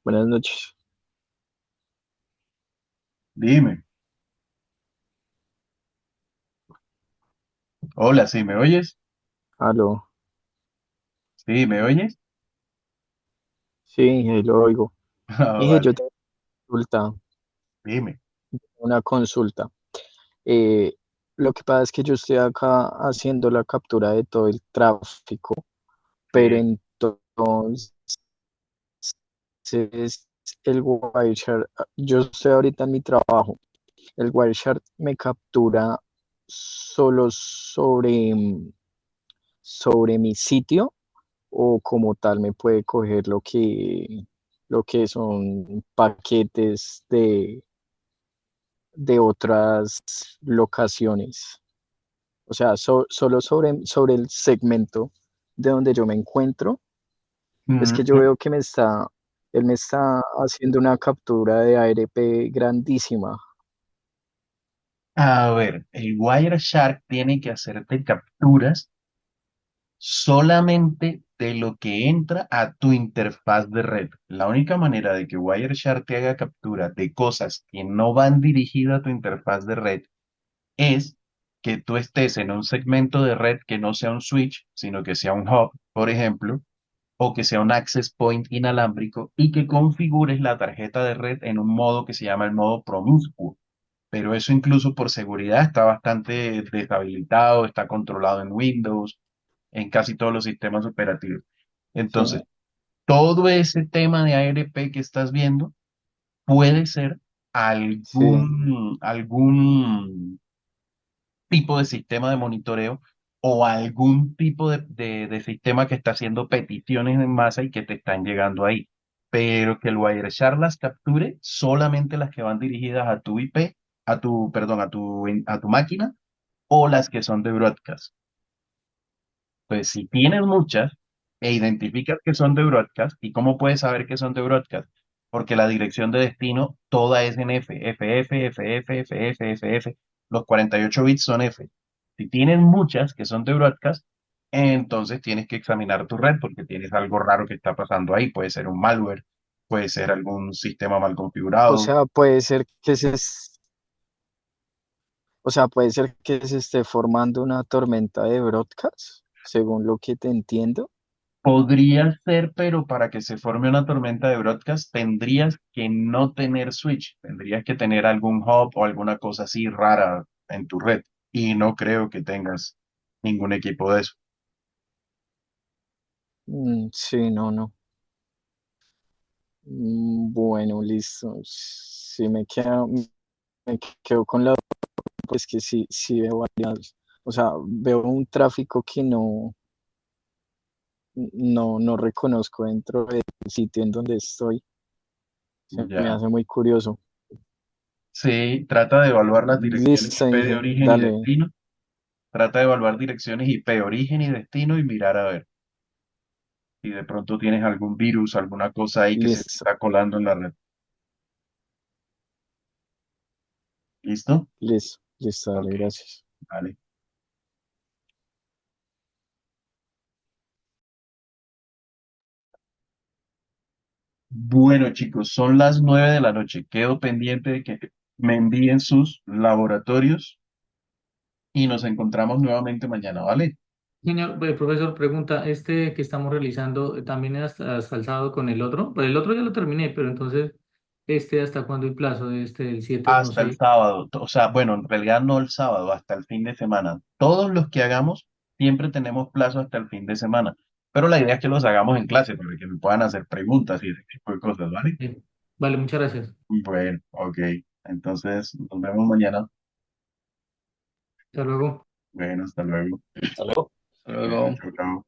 buenas noches. Dime. Hola, ¿sí me oyes? Aló, ¿Sí me oyes? sí, Inge, lo oigo. Ah, Inge, yo vale. tengo Dime. una consulta. Eh, lo que pasa es que yo estoy acá haciendo la captura de todo el tráfico, pero Sí. entonces el Wireshark, yo estoy ahorita en mi trabajo, el Wireshark me captura solo sobre mi sitio o como tal me puede coger lo que son paquetes de otras locaciones. O sea, solo sobre el segmento de donde yo me encuentro, es que yo Mm, veo que él me está haciendo una captura de ARP grandísima. A ver, el Wireshark tiene que hacerte capturas solamente de lo que entra a tu interfaz de red. La única manera de que Wireshark te haga captura de cosas que no van dirigidas a tu interfaz de red es que tú estés en un segmento de red que no sea un switch, sino que sea un hub, por ejemplo, o que sea un access point inalámbrico y que configures la tarjeta de red en un modo que se llama el modo promiscuo. Pero eso incluso por seguridad está bastante deshabilitado, está controlado en Windows, en casi todos los sistemas operativos. ¿Sí? Entonces, todo ese tema de ARP que estás viendo puede ser Sí, algún tipo de sistema de monitoreo o algún tipo de sistema que está haciendo peticiones en masa y que te están llegando ahí. Pero que el Wireshark las capture solamente las que van dirigidas a tu IP, perdón, a tu máquina o las que son de broadcast. Pues si tienes muchas e identificas que son de broadcast, ¿y cómo puedes saber que son de broadcast? Porque la dirección de destino toda es en F. Los 48 bits son F. Si tienes muchas que son de broadcast, entonces tienes que examinar tu red porque tienes algo raro que está pasando ahí. Puede ser un malware, puede ser algún sistema mal o configurado. sea, puede ser que se esté formando una tormenta de broadcast, según lo que te entiendo. Podría ser, pero para que se forme una tormenta de broadcast tendrías que no tener switch, tendrías que tener algún hub o alguna cosa así rara en tu red. Y no creo que tengas ningún equipo de eso. Sí, no, no. Bueno, listo. Sí, me quedo con la duda, pues que sí, sí veo varias, o sea, veo un tráfico que no reconozco dentro del sitio en donde estoy. Se me Ya. hace muy curioso. Sí, trata de evaluar las direcciones Listo, IP de Inge, origen y dale, destino. Trata de evaluar direcciones IP, origen y destino y mirar a ver si de pronto tienes algún virus, alguna cosa ahí que se te listo, está colando en la red. ¿Listo? listo, dale, Ok, gracias. vale. Bueno, chicos, son las 9 de la noche. Quedo pendiente de que me envíen sus laboratorios y nos encontramos nuevamente mañana, ¿vale? Señor, profesor, pregunta, este que estamos realizando también es hasta el sábado con el otro. Pues el otro ya lo terminé, pero entonces, ¿hasta cuándo el plazo de del Hasta el 716? sábado. O sea, bueno, en realidad no el sábado, hasta el fin de semana. Todos los que hagamos siempre tenemos plazo hasta el fin de semana. Pero la idea es que los hagamos en clase para que me puedan hacer preguntas y ese tipo de cosas, ¿vale? Vale, muchas gracias. Bueno, ok. Entonces, nos vemos mañana. Hasta luego. Bueno, hasta luego. Hasta luego. Hasta Bueno, luego. chao, chao.